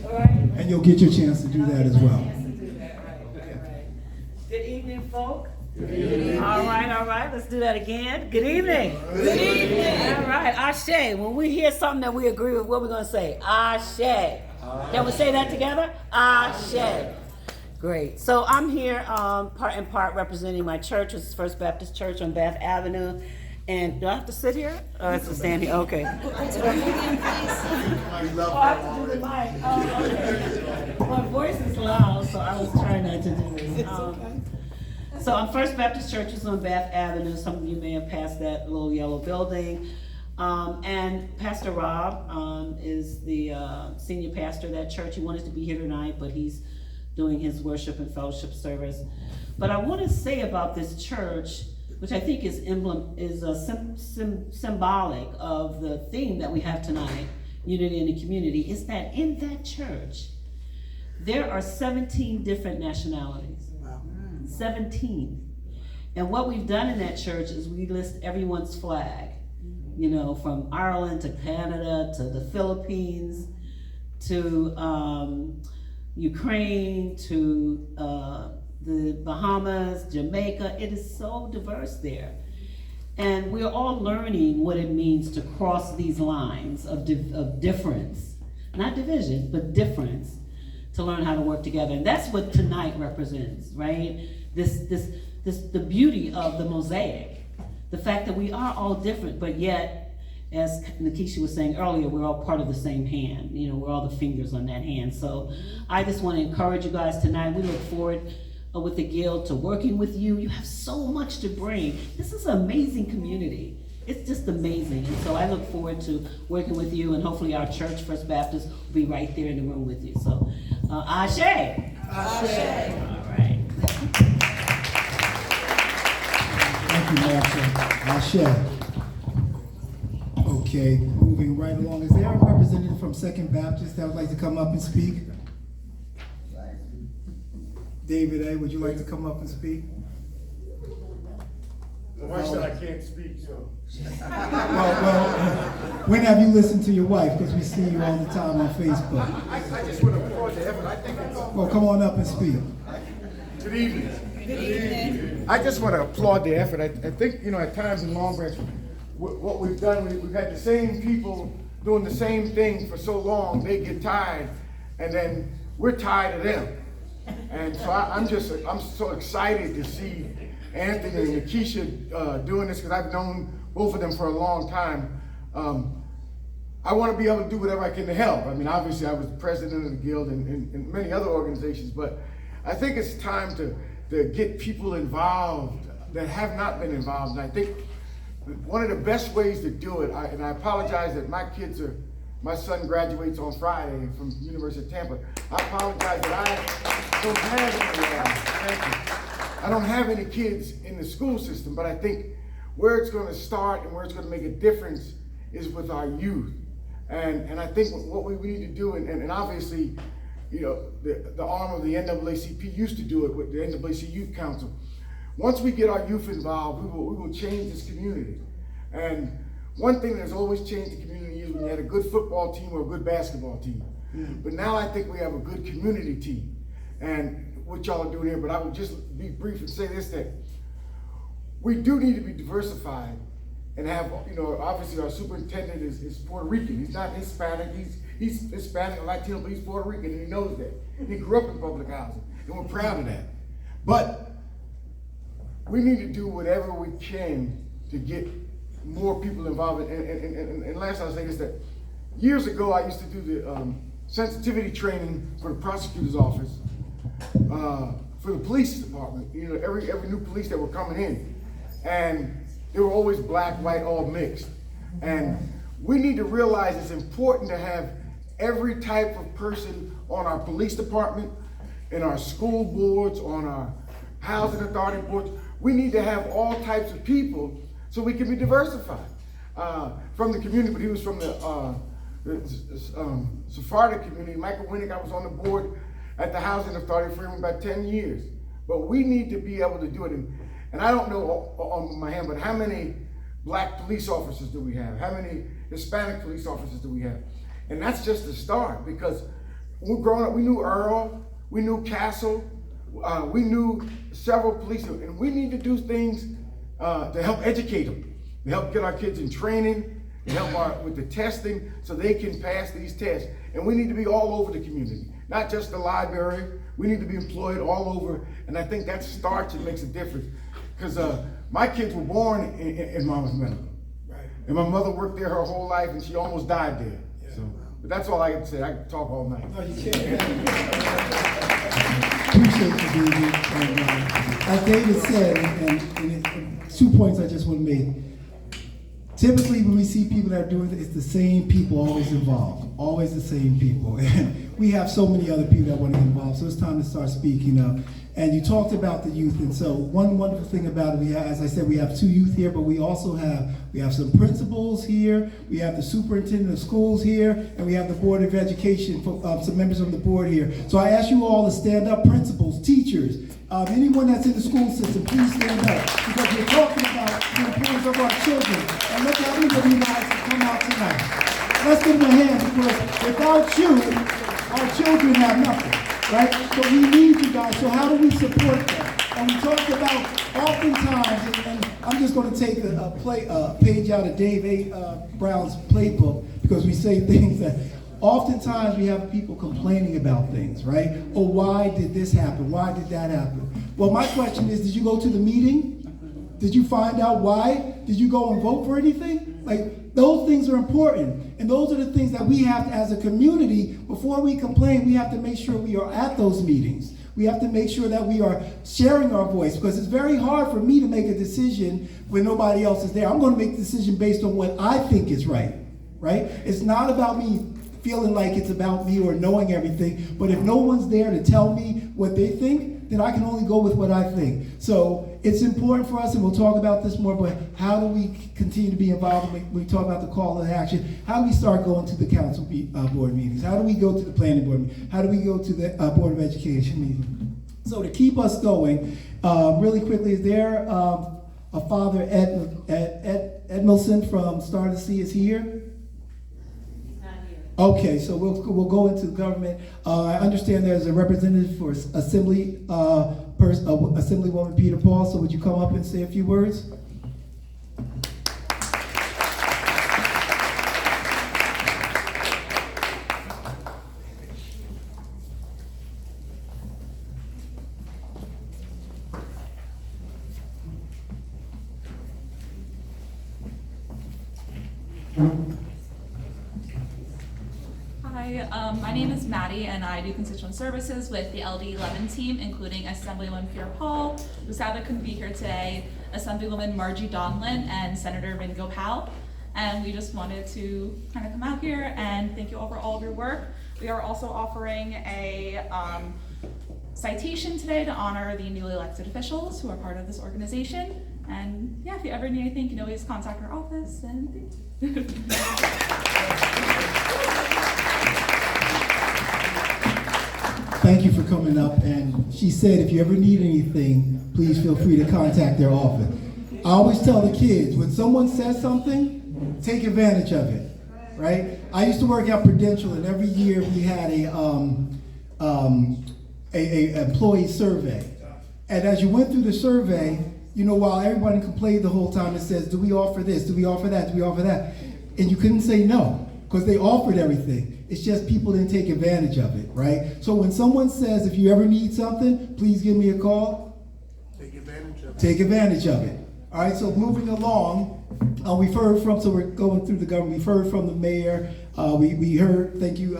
All right.
And you'll get your chance to do that as well.
Good evening, folk. All right, let's do that again. Good evening. Good evening. All right, Ashe. When we hear something that we agree with, what are we going to say? Ashe. Can we say that together? Ashe. Great. So I'm here part and part representing my church, which is First Baptist Church on Bath Avenue. And do I have to sit here? Or I have to stand here? Okay. I have to do the mic. Oh, okay. My voice is loud, so I was trying not to do this. So I'm First Baptist Church is on Bath Avenue. Some of you may have passed that little yellow building. And Pastor Rob is the senior pastor of that church. He wanted to be here tonight, but he's doing his worship and fellowship service. But I want to say about this church, which I think is symbolic of the theme that we have tonight, unity in the community, is that in that church, there are 17 different nationalities. 17. And what we've done in that church is we list everyone's flag, you know, from Ireland to Canada to the Philippines to Ukraine to the Bahamas, Jamaica. It is so diverse there. And we're all learning what it means to cross these lines of difference, not division, but difference, to learn how to work together. And that's what tonight represents, right? The beauty of the mosaic, the fact that we are all different, but yet, as Nikisha was saying earlier, we're all part of the same hand. You know, we're all the fingers on that hand. So I just want to encourage you guys tonight. We look forward with the Guild to working with you. You have so much to bring. This is an amazing community. It's just amazing. And so I look forward to working with you, and hopefully our church, First Baptist, will be right there in the room with you. So, Ashe. Ashe. All right.
Thank you, Marsha. Ashe. Okay, moving right along. Is there a representative from Second Baptist that would like to come up and speak? David A., would you like to come up and speak?
My wife said I can't speak, so.
Well, when have you listened to your wife? Because we see you all the time on Facebook.
I just want to applaud the effort. I think it's.
Well, come on up and speak.
Good evening. Good evening. I just want to applaud the effort. I think, you know, at times in Long Branch, what we've done, we've had the same people doing the same thing for so long, they get tired, and then we're tired of them. And so I'm so excited to see Anthony and Nikisha doing this, because I've known both of them for a long time. I want to be able to do whatever I can to help. I mean, obviously I was president of the Guild and many other organizations, but I think it's time to get people involved that have not been involved. And I think one of the best ways to do it, and I apologize that my son graduates on Friday from University of Tampa. I apologize that I don't have any kids in the school system, but I think where it's going to start and where it's going to make a difference is with our youth. And I think what we need to do, and obviously, you know, the arm of the NAACP used to do it with the NAACP Youth Council. Once we get our youth involved, we will change this community. And one thing that's always changed the community is when you had a good football team or a good basketball team. But now I think we have a good community team. And what y'all are doing here, but I would just be brief and say this, that we do need to be diversified and have, you know, obviously our superintendent is Puerto Rican. He's not Hispanic, he's Hispanic or Latino, but he's Puerto Rican, and he knows that. He grew up in public housing, and we're proud of that. But we need to do whatever we can to get more people involved. And last I'll say is that years ago I used to do the sensitivity training for the prosecutor's office, for the police department. You know, every new police that were coming in, and they were always black, white, all mixed. And we need to realize it's important to have every type of person on our police department, in our school boards, on our housing authority boards. We need to have all types of people so we can be diversified. From the community, but he was from the Sephardic community. Michael Winnick, I was on the board at the Housing Authority for about 10 years. But we need to be able to do it. And I don't know on my hand, but how many black police officers do we have? How many Hispanic police officers do we have? And that's just the start, because when we were growing up, we knew Earl, we knew Castle, we knew several police, and we need to do things to help educate them, to help get our kids in training, to help with the testing so they can pass these tests. And we need to be all over the community, not just the library. We need to be employed all over, and I think that starts and makes a difference. Because my kids were born in Monmouth Medical, and my mother worked there her whole life, and she almost died there. So, but that's all I can say. I can talk all night.
No, you can't. Appreciate you, David. And, as David said, and 2 points I just want to make. Typically, when we see people that are doing it, it's the same people always involved. Always the same people. And we have so many other people that want to get involved, so it's time to start speaking up. And you talked about the youth, and so one wonderful thing about it, we have, as I said, we have 2 youth here, but we also have some principals here, we have the superintendent of schools here, and we have the Board of Education, some members of the board here. So I ask you all to stand up, principals, teachers, anyone that's in the school system, please stand up, because we're talking about the importance of our children. And look how many of you guys have come out tonight. Let's give them a hand, because without you, our children have nothing. Right? So we need you guys. So how do we support them? And we talked about oftentimes, and I'm just going to take a page out of Dave A. Brown's playbook, because we say things that oftentimes we have people complaining about things, right? Oh, why did this happen? Why did that happen? Well, my question is, did you go to the meeting? Did you find out why? Did you go and vote for anything? Like, those things are important. And those are the things that we have to, as a community, before we complain, we have to make sure we are at those meetings. We have to make sure that we are sharing our voice, because it's very hard for me to make a decision when nobody else is there. I'm going to make a decision based on what I think is right? It's not about me feeling like it's about me or knowing everything, but if no one's there to tell me what they think, then I can only go with what I think. So it's important for us, and we'll talk about this more, but how do we continue to be involved when we talk about the call to action? How do we start going to the council board meetings? How do we go to the planning board meeting? How do we go to the Board of Education meeting? So to keep us going, really quickly, is there a Father Edmilson from Star to Sea is here? Okay, so we'll go into government. I understand there's a representative for Assemblywoman Peter Paul. So would you come up and say a few words?
Hi, my name is Maddie, and I do constituent services with the LD11 team, including Assemblywoman Peter Paul, who sadly couldn't be here today, Assemblywoman Margie Donlin, and Senator Vin Gopal. And we just wanted to kind of come out here and thank you all for all of your work. We are also offering a citation today to honor the newly elected officials who are part of this organization. And yeah, if you ever need anything, you can always contact our office, and thank you.
Thank you for coming up, and she said if you ever need anything, please feel free to contact their office. I always tell the kids, when someone says something, take advantage of it, right? I used to work at Prudential, and every year we had a employee survey. And as you went through the survey, you know, while everybody complained the whole time, it says, do we offer this, do we offer that, do we offer that? And you couldn't say no, because they offered everything. It's just people didn't take advantage of it, right? So when someone says, if you ever need something, please give me a call. Take advantage of it. Take advantage of it. All right, so moving along, we've heard from, so we're going through the government, we've heard from the mayor. We heard, thank you,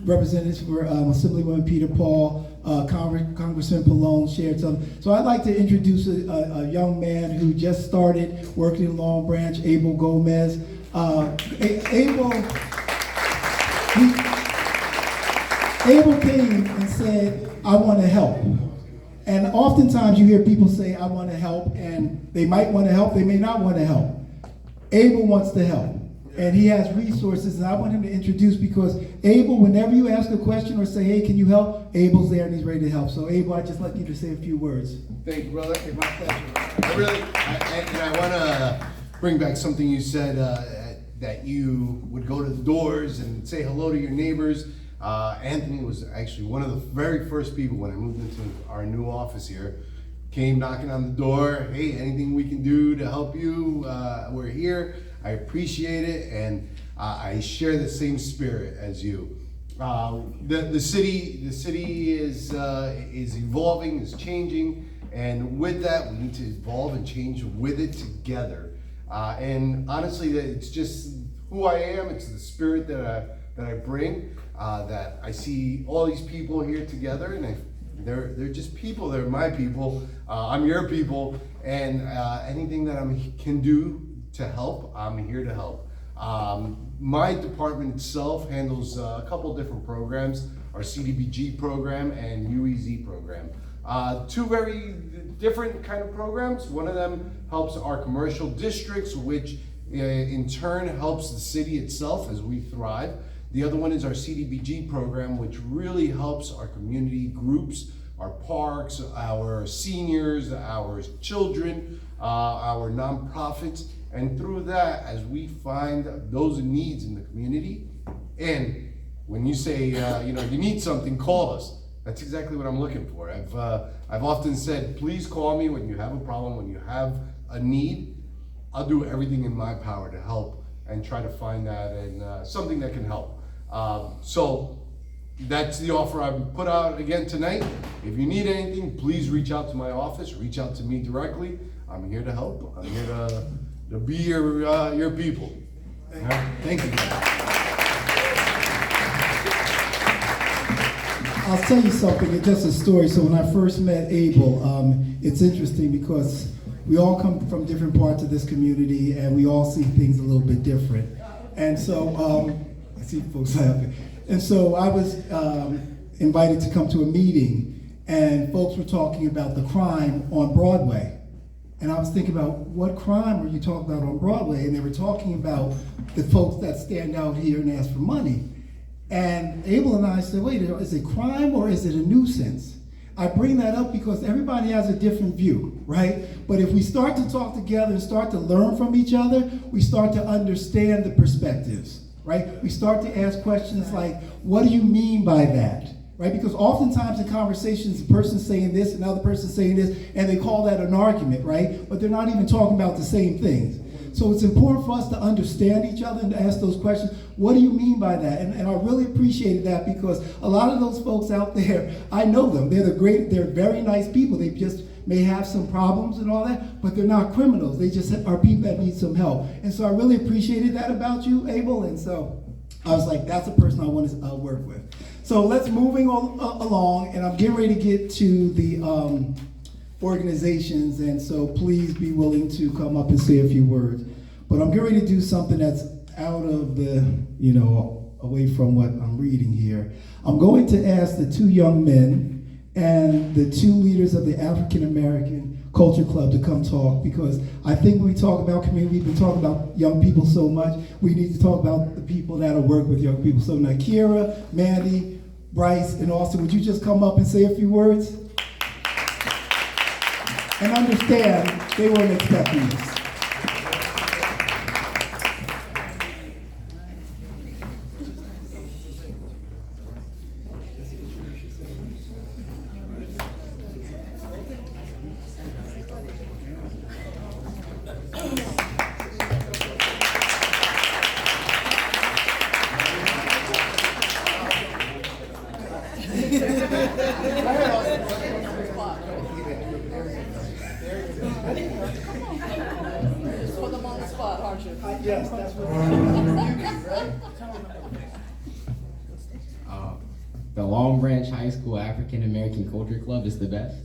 representatives for Assemblywoman Peter Paul, Congressman Pallone shared something. So I'd like to introduce a young man who just started working in Long Branch, Abel Gomez. Abel came and said, I want to help. And oftentimes you hear people say, I want to help, and they might want to help, they may not want to help. Abel wants to help, and he has resources, and I want him to introduce, because Abel, whenever you ask a question or say, hey, can you help? Abel's there and he's ready to help. So Abel, I'd just like you to say a few words.
Thank you, brother. It's my pleasure. I want to bring back something you said, that you would go to the doors and say hello to your neighbors. Anthony was actually one of the very first people when I moved into our new office here. Came knocking on the door, hey, anything we can do to help you, we're here. I appreciate it, and I share the same spirit as you. The city is evolving, is changing, and with that, we need to evolve and change with it together. And honestly, it's just who I am. It's the spirit that I bring. That I see all these people here together, and they're just people. They're my people. I'm your people, and anything that I can do to help, I'm here to help. My department itself handles a couple different programs, our CDBG program and UEZ program. Two very different kind of programs. One of them helps our commercial districts, which in turn helps the city itself as we thrive. The other one is our CDBG program, which really helps our community groups, our parks, our seniors, our children, our nonprofits. And through that, as we find those needs in the community, and when you say, you need something, call us. That's exactly what I'm looking for. I've often said, please call me when you have a problem, when you have a need. I'll do everything in my power to help and try to find that and something that can help. So that's the offer I've put out again tonight. If you need anything, please reach out to my office, reach out to me directly. I'm here to help. I'm here to be your people. Thank you.
I'll tell you something, it's just a story. So when I first met Abel, it's interesting because we all come from different parts of this community and we all see things a little bit different. And so, I see folks laughing. And so I was invited to come to a meeting and folks were talking about the crime on Broadway. And I was thinking about what crime are you talking about on Broadway? And they were talking about the folks that stand out here and ask for money. And Abel and I said, wait, is it crime or is it a nuisance? I bring that up because everybody has a different view, right? But if we start to talk together and start to learn from each other, we start to understand the perspectives, right? We start to ask questions like, what do you mean by that? Right? Because oftentimes in conversations, the person's saying this, another person's saying this, and they call that an argument, right? But they're not even talking about the same things. So it's important for us to understand each other and to ask those questions. What do you mean by that? And I really appreciated that because a lot of those folks out there, I know them. They're very nice people. They just may have some problems and all that, but they're not criminals. They just are people that need some help. And so I really appreciated that about you, Abel. And so I was like, that's a person I want to work with. So let's moving along, and I'm getting ready to get to the organizations, and so please be willing to come up and say a few words. But I'm getting ready to do something that's out of the, away from what I'm reading here. I'm going to ask the two young men and the two leaders of the African American Culture Club to come talk, because I think when we talk about community, we've been talking about young people so much, we need to talk about the people that are working with young people. So Nakira, Mandy, Bryce, and Austin, would you just come up and say a few words? And understand, they weren't expecting this. Yes, that's what
the Long Branch High School African American Culture Club is the best.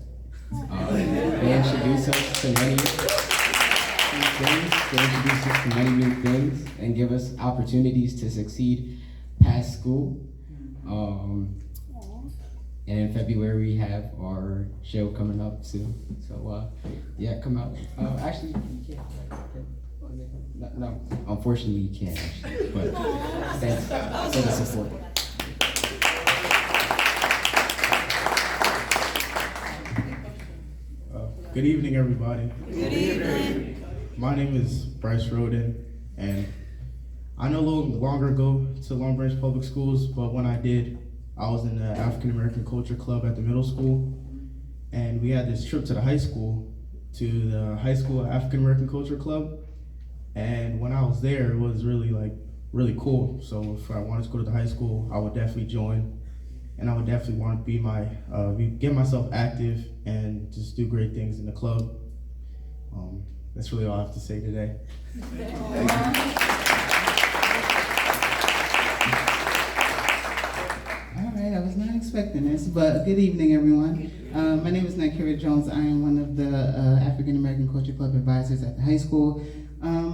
They introduce us to many things. They introduce us to many new things and give us opportunities to succeed past school. And in February we have our show coming up soon. So yeah, come out. Actually, you can't. No, unfortunately you can't actually. But thanks for the support.
Good evening, everybody.
Good evening.
My name is Bryce Roden, and I no longer go to Long Branch Public Schools, but when I did, I was in the African American Culture Club at the middle school, and we had this trip to the high school, to the high school African American Culture Club. And when I was there, it was really cool. So if I wanted to go to the high school, I would definitely join, and I would definitely want to get myself active and just do great things in the club. That's really all I have to say today.
All right, I was not expecting this, but good evening, everyone. My name is Nakira Jones. I am one of the African American Culture Club advisors at the high school.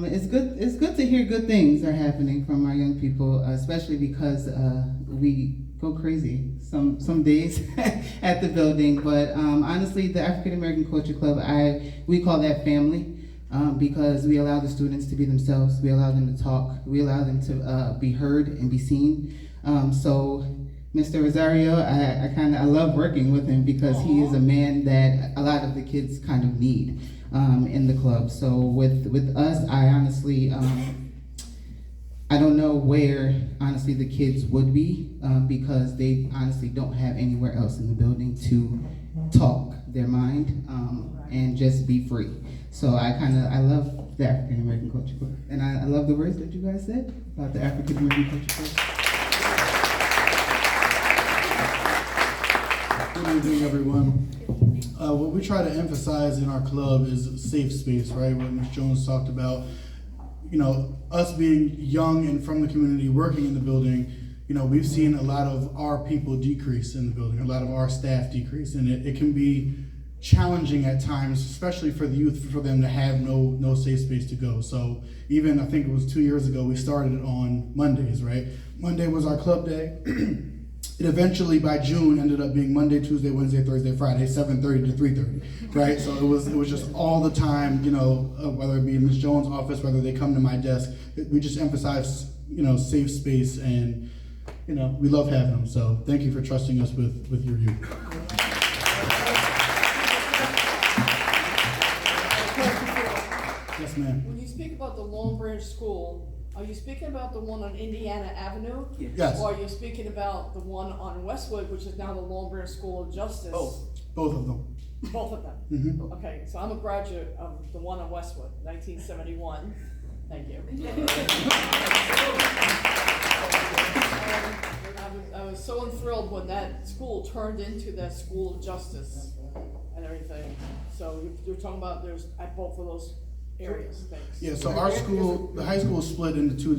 It's good to hear good things are happening from our young people, especially because we go crazy some days at the building. But honestly, the African American Culture Club, we call that family. Because we allow the students to be themselves, we allow them to talk, we allow them to be heard and be seen. So Mr. Rosario, I love working with him because he is a man that a lot of the kids kind of need in the club. So with us, I honestly, I don't know where honestly the kids would be because they honestly don't have anywhere else in the building to talk their mind and just be free. So I love the African American Culture Club, and I love the words that you guys said about the African American Culture Club.
Good evening, everyone. What we try to emphasize in our club is a safe space, right? What Ms. Jones talked about, us being young and from the community, working in the building, we've seen a lot of our people decrease in the building, a lot of our staff decrease, and it can be challenging at times, especially for the youth, for them to have no safe space to go. So even, I think it was 2 years ago, we started it on Mondays, right? Monday was our club day. It eventually, by June, ended up being Monday, Tuesday, Wednesday, Thursday, Friday, 7:30 to 3:30, right? So it was just all the time, whether it be in Ms. Jones' office, whether they come to my desk, we just emphasize, safe space, and, we love having them. So thank you for trusting us with your youth. Yes, ma'am.
When you speak about the Long Branch School, are you speaking about the one on Indiana Avenue?
Yes.
Or are you speaking about the one on Westwood, which is now the Long Branch School of Justice?
Both of them.
Both of them?
Mm-hmm.
Okay, so I'm a graduate of the one on Westwood, 1971. Thank you. I was so enthrilled when that school turned into that School of Justice and everything. So you're talking about there's at both of those areas, thanks.
Yeah, so our school, the high school is split into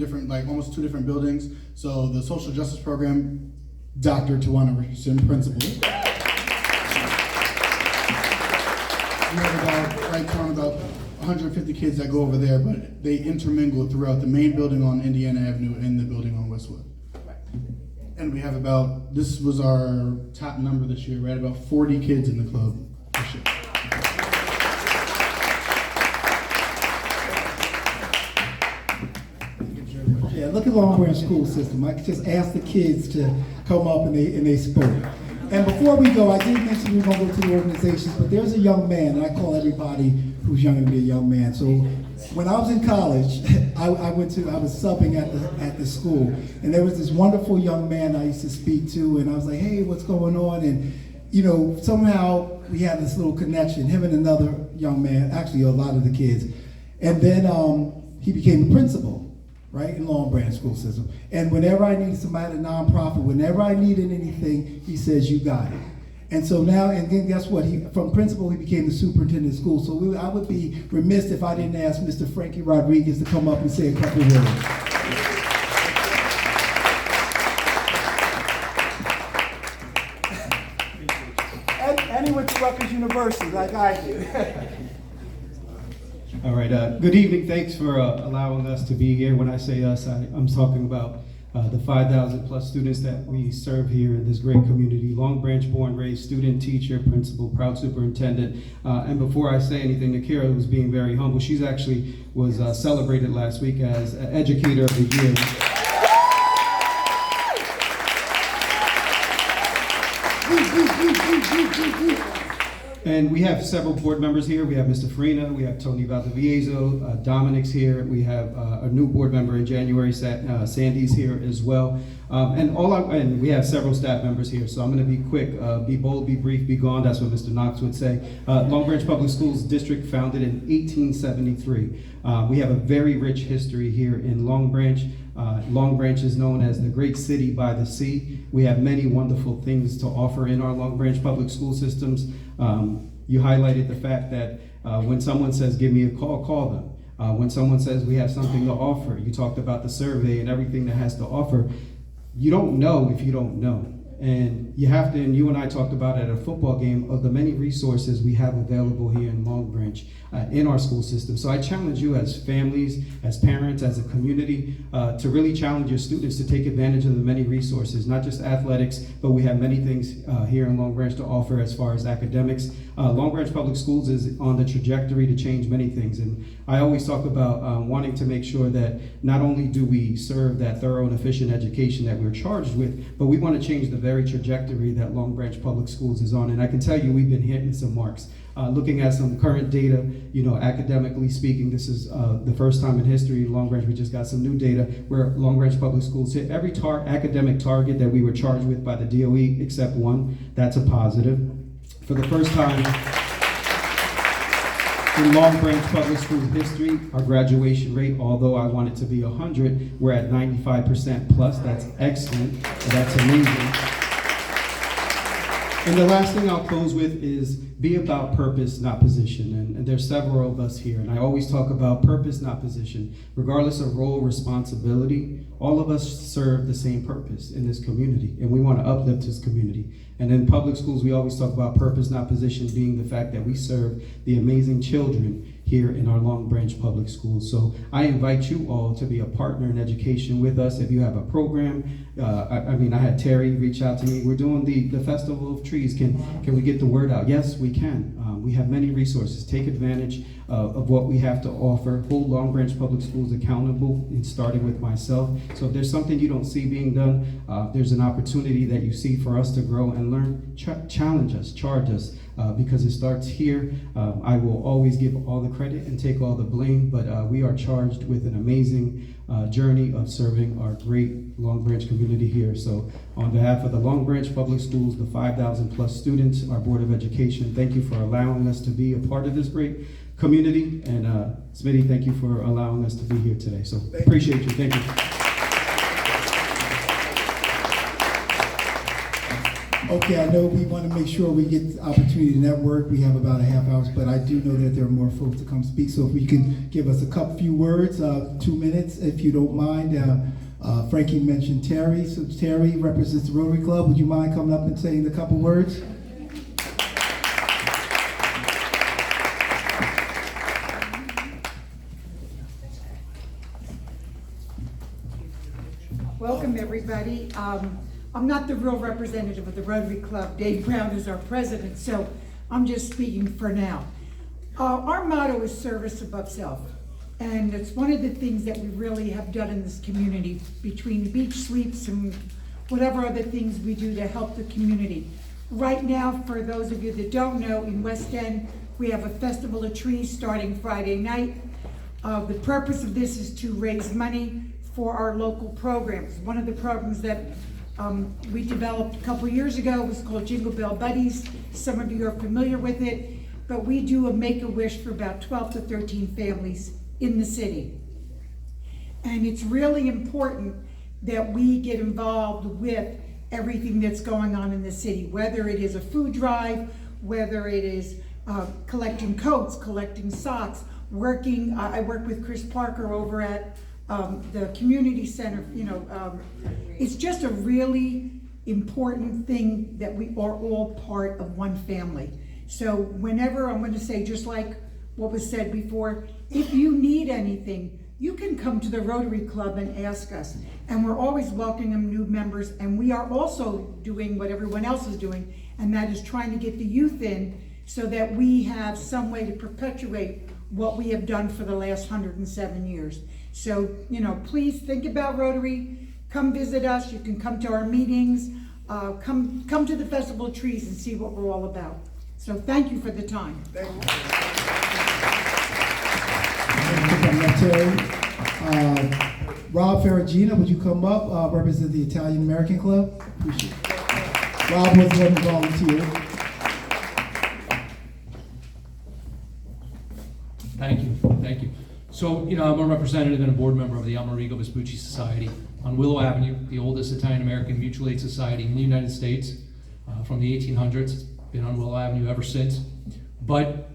almost two different buildings. So the social justice program, Dr. Tawana Richardson, principal. We have about 150 kids that go over there, but they intermingle throughout the main building on Indiana Avenue and the building on Westwood. And we have this was our top number this year, we had about 40 kids in the club this year.
Yeah, look at Long Branch school system. I just asked the kids to come up and they spoke. And before we go, I did mention we we're going to go to the organizations, but there's a young man, and I call everybody who's younger than me a young man. So when I was in college, I was subbing at the school, and there was this wonderful young man I used to speak to, and I was like, hey, what's going on? And somehow we had this little connection, him and another young man, actually a lot of the kids. And then he became the principal, right, in Long Branch school system. And whenever I needed somebody at a nonprofit, whenever I needed anything, he says, you got it. And so now, and then guess what? From principal, he became the superintendent of school. So I would be remiss if I didn't ask Mr. Frankie Rodriguez to come up and say a couple words.
And he went to Rutgers University like I did.
All right, good evening. Thanks for allowing us to be here. When I say us, I'm talking about the 5,000 plus students that we serve here in this great community. Long Branch born, raised, student, teacher, principal, proud superintendent. And before I say anything, Nakira was being very humble. She's actually was celebrated last week as Educator of the Year. And we have several board members here. We have Mr. Farina, we have Tony Valdivieso, Dominic's here. We have a new board member in January, Sandy's here as well. And we have several staff members here, so I'm gonna be quick, be bold, be brief, be gone, that's what Mr. Knox would say. Long Branch Public Schools District founded in 1873. We have a very rich history here in Long Branch. Long Branch is known as the great city by the sea. We have many wonderful things to offer in our Long Branch public school systems. You highlighted the fact that when someone says, give me a call, call them. When someone says we have something to offer, you talked about the survey and everything that has to offer. You don't know if you don't know. And you have to, and you and I talked about at a football game, of the many resources we have available here in Long Branch in our school system. So I challenge you as families, as parents, as a community, to really challenge your students to take advantage of the many resources, not just athletics, but we have many things here in Long Branch to offer as far as academics. Long Branch Public Schools is on the trajectory to change many things. And I always talk about wanting to make sure that not only do we serve that thorough and efficient education that we're charged with, but we want to change the very trajectory that Long Branch Public Schools is on. And I can tell you we've been hitting some marks. Looking at some current data, academically speaking, this is the first time in history in Long Branch, we just got some new data where Long Branch Public Schools hit every academic target that we were charged with by the DOE except one. That's a positive. For the first time in Long Branch Public Schools history, our graduation rate, although I want it to be 100, we're at 95% plus. That's excellent. That's amazing. And the last thing I'll close with is be about purpose, not position. And there's several of us here, and I always talk about purpose, not position. Regardless of role, responsibility, all of us serve the same purpose in this community, and we want to uplift this community. And in public schools, we always talk about purpose, not position, being the fact that we serve the amazing children here in our Long Branch Public Schools. So I invite you all to be a partner in education with us. If you have a program, I had Terry reach out to me. We're doing the Festival of Trees. Can we get the word out? Yes, we can. We have many resources. Take advantage of what we have to offer. Hold Long Branch Public Schools accountable, and starting with myself. So if there's something you don't see being done, there's an opportunity that you see for us to grow and learn, challenge us, charge us, because it starts here. I will always give all the credit and take all the blame, but we are charged with an amazing journey of serving our great Long Branch community here. So on behalf of the Long Branch Public Schools, the 5,000 plus students, our Board of Education, thank you for allowing us to be a part of this great community. And Smitty, thank you for allowing us to be here today. So appreciate you. Thank you.
Okay, I know we want to make sure we get the opportunity to network. We have about a half hour, but I do know that there are more folks to come speak. So if we can give us a few words, 2 minutes, if you don't mind. Frankie mentioned Terry. So Terry represents the Rotary Club. Would you mind coming up and saying a couple words?
Welcome, everybody. I'm not the real representative of the Rotary Club. Dave Brown is our president, so I'm just speaking for now. Our motto is service above self, and it's one of the things that we really have done in this community between beach sweeps and whatever other things we do to help the community. Right now, for those of you that don't know, in West End, we have a Festival of Trees starting Friday night. The purpose of this is to raise money for our local programs. One of the programs that we developed a couple years ago was called Jingle Bell Buddies. Some of you are familiar with it, but we do a Make-A-Wish for about 12 to 13 families in the city. And it's really important that we get involved with everything that's going on in the city, whether it is a food drive, whether it is collecting coats, collecting socks, working, I work with Chris Parker over at the community center. It's just a really important thing that we are all part of one family. So whenever, I'm going to say, just like what was said before, if you need anything, you can come to the Rotary Club and ask us. And we're always welcoming new members, and we are also doing what everyone else is doing, and that is trying to get the youth in so that we have some way to perpetuate what we have done for the last 107 years. So, please think about Rotary. Come visit us. You can come to our meetings. Come to the Festival of Trees and see what we're all about. So thank you for the time.
Thank you, Terry. Rob Ferragina, would you come up, represent the Italian American Club? Appreciate it. Rob was one who volunteered.
Thank you. So, I'm a representative and a board member of the Amerigo Vespucci Society on Willow Avenue, the oldest Italian-American mutual aid society in the United States from the 1800s. It's been on Willow Avenue ever since. But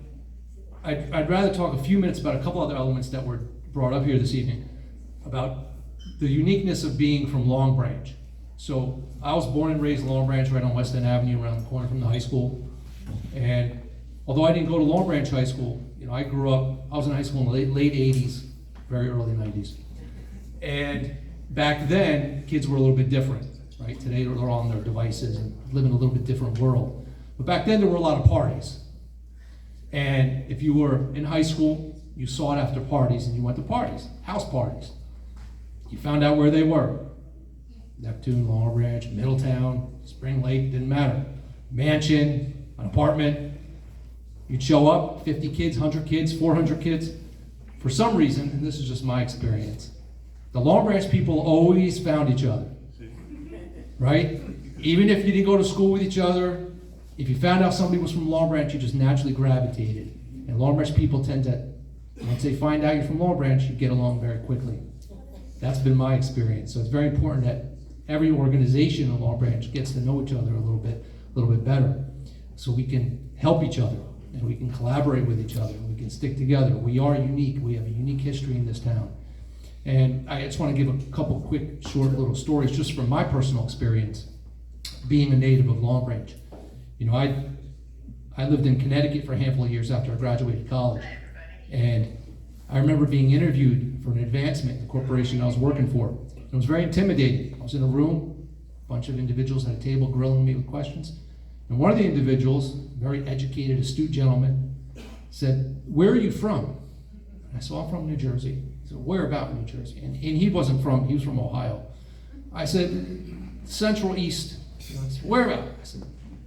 I'd rather talk a few minutes about a couple other elements that were brought up here this evening about the uniqueness of being from Long Branch. So I was born and raised in Long Branch, right on West End Avenue, around the corner from the high school. And although I didn't go to Long Branch High School, I grew up, I was in high school in the late 80s, very early 90s. And back then, kids were a little bit different, right? Today they're on their devices and live in a little bit different world. But back then there were a lot of parties. And if you were in high school, you sought after parties and you went to parties, house parties. You found out where they were. Neptune, Long Branch, Middletown, Spring Lake, didn't matter. Mansion, an apartment. You'd show up, 50 kids, 100 kids, 400 kids. For some reason, and this is just my experience, the Long Branch people always found each other, right? Even if you didn't go to school with each other, if you found out somebody was from Long Branch, you just naturally gravitated. And Long Branch people tend to, once they find out you're from Long Branch, you get along very quickly. That's been my experience. So it's very important that every organization in Long Branch gets to know each other a little bit better, so we can help each other. And we can collaborate with each other, and we can stick together. We are unique. We have a unique history in this town. And I just want to give a couple quick, short little stories just from my personal experience being a native of Long Branch. I lived in Connecticut for a handful of years after I graduated college. And I remember being interviewed for an advancement in the corporation I was working for. It was very intimidating. I was in a room, a bunch of individuals at a table grilling me with questions. And one of the individuals, very educated, astute gentleman, said, "Where are you from?" And I said, "I'm from New Jersey." He said, "Where about New Jersey?" And he was from Ohio. I said, "Central East." I said, "Where about?" I said,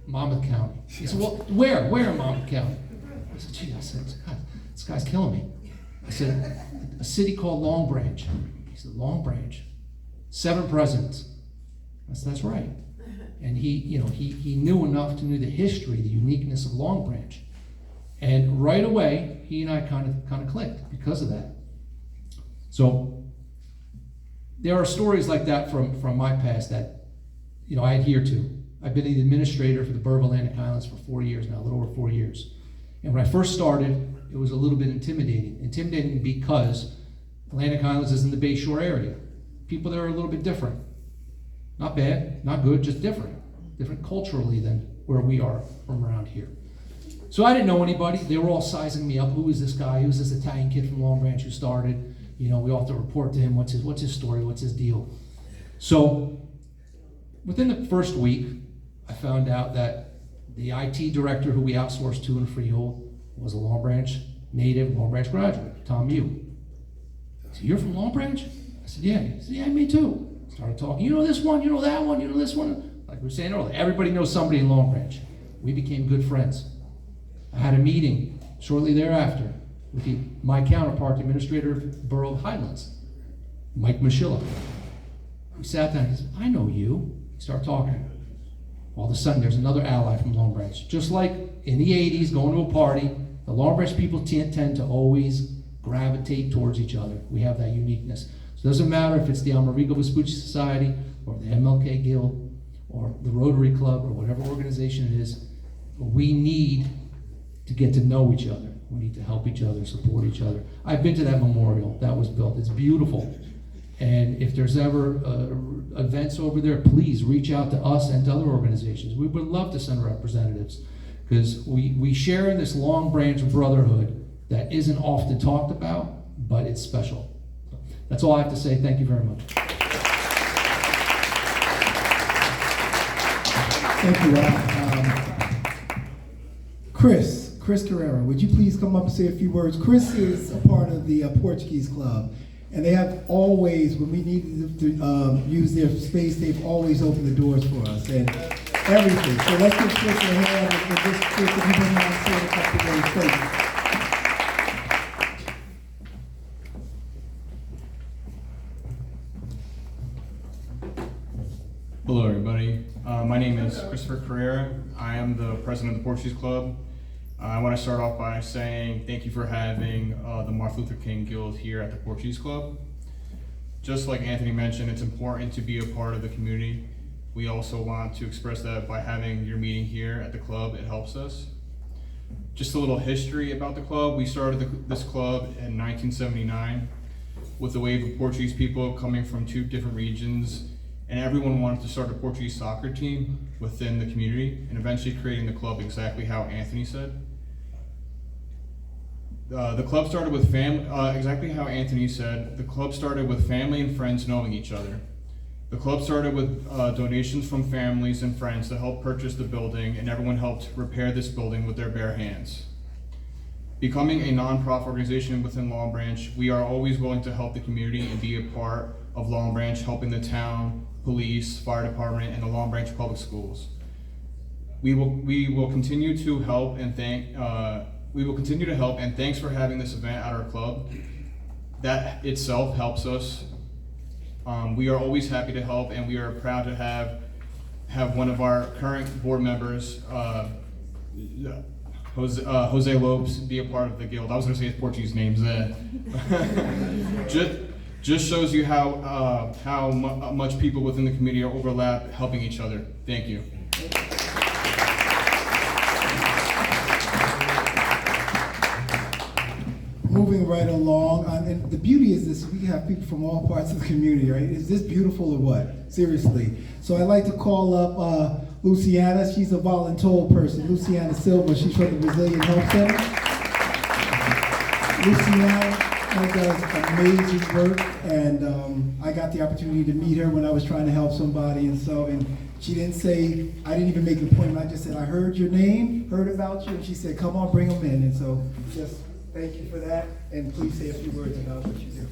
"Monmouth County." He said, "Well, where in Monmouth County?" I said, "Gee," I said, "God, this guy's killing me." I said, "A city called Long Branch." He said, "Long Branch, 7 presidents." I said, "That's right." And he knew enough to know the history, the uniqueness of Long Branch. And right away, he and I kind of clicked because of that. So there are stories like that from my past that I adhere to. I've been the administrator for the Borough of Atlantic Islands for 4 years now, a little over 4 years. And when I first started, it was a little bit intimidating. Intimidating because Atlantic Islands is in the Bay Shore area. People there are a little bit different. Not bad, not good, just different culturally than where we are from around here. So I didn't know anybody. They were all sizing me up. Who is this guy? Who's this Italian kid from Long Branch who started? We all have to report to him. What's his story? What's his deal? So within the first week, I found out that the IT director who we outsourced to in Freehold was a Long Branch native, Long Branch graduate, Tom Yu. So you're from Long Branch? I said, yeah. He said, yeah, me too. Started talking, you know this one, you know that one, you know this one. Like we were saying earlier, everybody knows somebody in Long Branch. We became good friends. I had a meeting shortly thereafter with my counterpart, the administrator of the Borough of Highlands, Mike Machilla. We sat down, he said, I know you. We started talking. All of a sudden, there's another ally from Long Branch. Just like in the 80s, going to a party, the Long Branch people tend to always gravitate towards each other. We have that uniqueness. So it doesn't matter if it's the Amerigo Vespucci Society or the MLK Guild or the Rotary Club or whatever organization it is, we need to get to know each other. We need to help each other, support each other. I've been to that memorial that was built. It's beautiful. And if there's ever events over there, please reach out to us and to other organizations. We would love to send representatives because we share in this Long Branch brotherhood that isn't often talked about, but it's special. So that's all I have to say. Thank you very much.
Thank you, Rob. Chris Carrera, would you please come up and say a few words? Chris is a part of the Portuguese Club, and they have always, when we needed to use their space, they've always opened the doors for us. And everything. So let's give Chris a hand and just Chris, if you don't mind saying a couple of words. Thank you.
Hello, everybody. My name is Christopher Carrera. I am the president of the Portuguese Club. I want to start off by saying thank you for having the Martin Luther King Guild here at the Portuguese Club. Just like Anthony mentioned, it's important to be a part of the community. We also want to express that by having your meeting here at the club, it helps us. Just a little history about the club. We started this club in 1979 with a wave of Portuguese people coming from 2 different regions, and everyone wanted to start a Portuguese soccer team within the community, and eventually creating the club exactly how Anthony said. The club started with exactly how Anthony said. The club started with family and friends knowing each other. The club started with donations from families and friends to help purchase the building, and everyone helped repair this building with their bare hands. Becoming a nonprofit organization within Long Branch, we are always willing to help the community and be a part of Long Branch, helping the town, police, fire department, and the Long Branch Public Schools. We will continue to help and thanks for having this event at our club. That itself helps us. We are always happy to help, and we are proud to have one of our current board members, Jose Lopes, be a part of the guild. I was going to say his Portuguese name's there. Just shows you how much people within the community are overlapped, helping each other. Thank you.
Moving right along, and the beauty is this, we have people from all parts of the community, right? Is this beautiful or what? Seriously. So I'd like to call up Luciana. She's a voluntold person. Luciana Silva, she's from the Brazilian Health Center. Luciana does amazing work, and I got the opportunity to meet her when I was trying to help somebody, and she didn't say, I didn't even make an appointment, I just said, I heard your name, heard about you, and she said, come on, bring them in, and so just thank you for that, and please say a few words about what you do.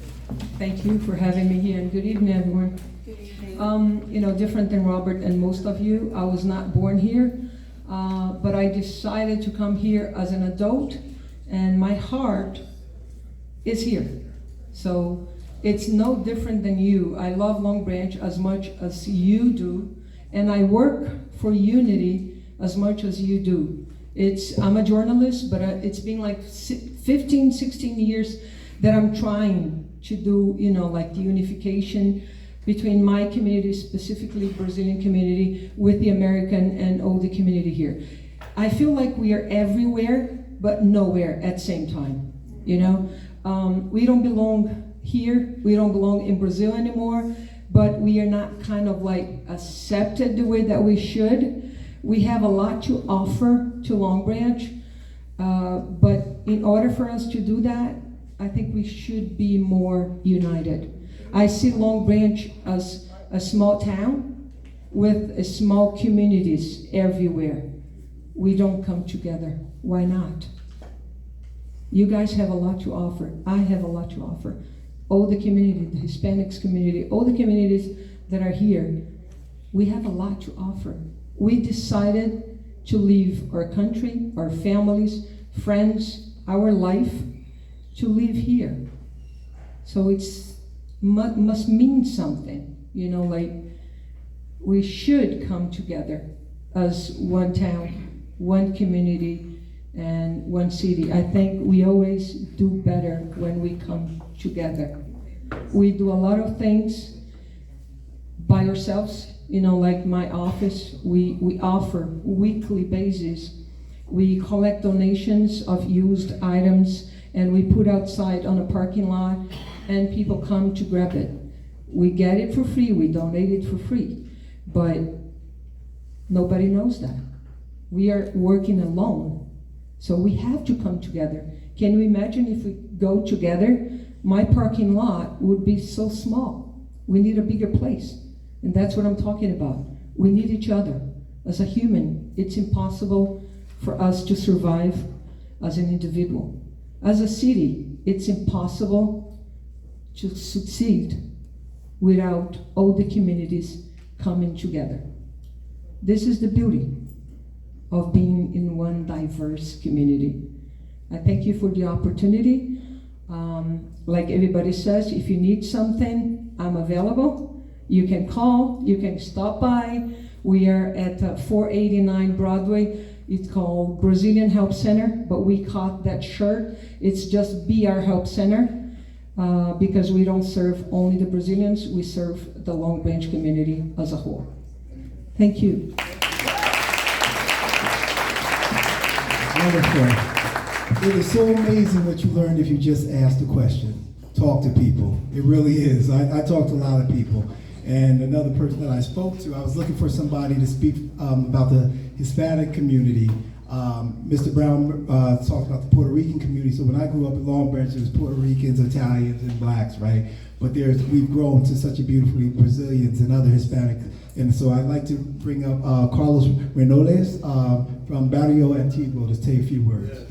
Thank you for having me here, and good evening, everyone.
Good evening.
Different than Robert and most of you, I was not born here, but I decided to come here as an adult, and my heart is here. So it's no different than you. I love Long Branch as much as you do, and I work for unity as much as you do. I'm a journalist, but it's been like 15, 16 years that I'm trying to do, like the unification between my community, specifically Brazilian community, with the American and all the community here. I feel like we are everywhere, but nowhere at the same time, We don't belong here, we don't belong in Brazil anymore, but we are not kind of like accepted the way that we should. We have a lot to offer to Long Branch, but in order for us to do that, I think we should be more united. I see Long Branch as a small town with small communities everywhere. We don't come together. Why not? You guys have a lot to offer. I have a lot to offer. All the community, the Hispanics community, all the communities that are here, we have a lot to offer. We decided to leave our country, our families, friends, our life, to live here. So it's must mean something, like we should come together as one town, one community, and one city. I think we always do better when we come together. We do a lot of things by ourselves, like my office, we offer weekly basis. We collect donations of used items and we put outside on a parking lot and people come to grab it. We get it for free, we donate it for free, but nobody knows that. We are working alone, so we have to come together. Can you imagine if we go together? My parking lot would be so small. We need a bigger place, and that's what I'm talking about. We need each other. As a human, it's impossible for us to survive as an individual. As a city, it's impossible to succeed without all the communities coming together. This is the beauty of being in one diverse community. I thank you for the opportunity. Like everybody says, if you need something, I'm available. You can call, you can stop by. We are at 489 Broadway. It's called Brazilian Help Center, but we caught that shirt. It's just BR Help Center, because we don't serve only the Brazilians, we serve the Long Branch community as a whole. Thank you.
Wonderful. It is so amazing what you learn if you just ask the question. Talk to people. It really is. I talk to a lot of people. And another person that I spoke to, I was looking for somebody to speak about the Hispanic community. Mr. Brown talked about the Puerto Rican community. So when I grew up in Long Branch, there was Puerto Ricans, Italians, and blacks, right? But we've grown to such a beautiful Brazilians and other Hispanic. And so I'd like to bring up Carlos Renoles from Barrio Antiguo to say a few words.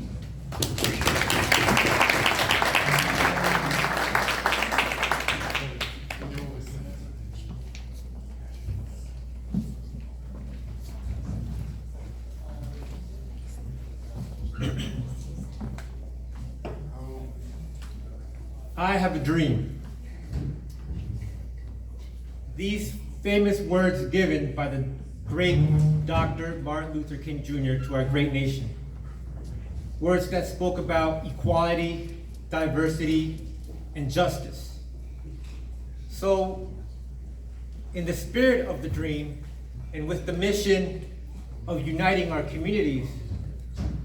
I have a dream. These famous words given by the great Dr. Martin Luther King Jr. to our great nation. Words that spoke about equality, diversity, and justice. So, in the spirit of the dream, and with the mission of uniting our communities,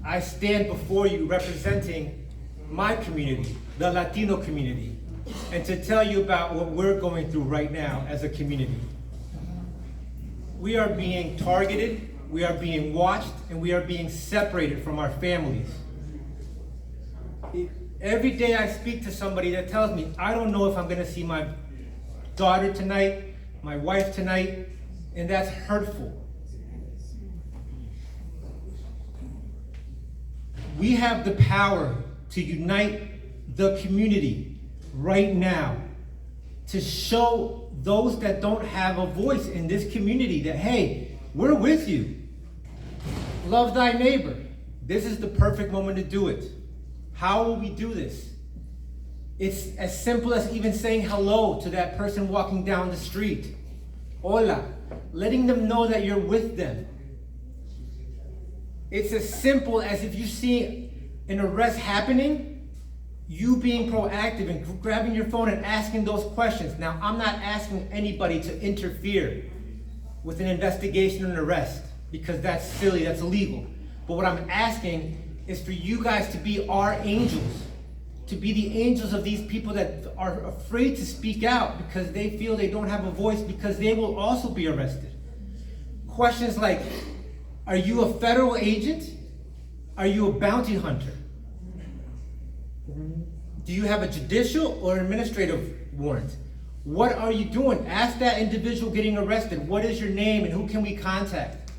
I stand before you representing my community, the Latino community, and to tell you about what we're going through right now as a community. We are being targeted, we are being watched, and we are being separated from our families. Every day I speak to somebody that tells me, I don't know if I'm gonna see my daughter tonight, my wife tonight, and that's hurtful. We have the power to unite the community right now, to show those that don't have a voice in this community that, hey, we're with you. Love thy neighbor. This is the perfect moment to do it. How will we do this? It's as simple as even saying hello to that person walking down the street. Hola. Letting them know that you're with them. It's as simple as if you see an arrest happening, you being proactive and grabbing your phone and asking those questions. Now, I'm not asking anybody to interfere with an investigation or an arrest, because that's silly, that's illegal. But what I'm asking is for you guys to be our angels, to be the angels of these people that are afraid to speak out because they feel they don't have a voice, because they will also be arrested. Questions like, are you a federal agent? Are you a bounty hunter? Do you have a judicial or administrative warrant? What are you doing? Ask that individual getting arrested, what is your name and who can we contact?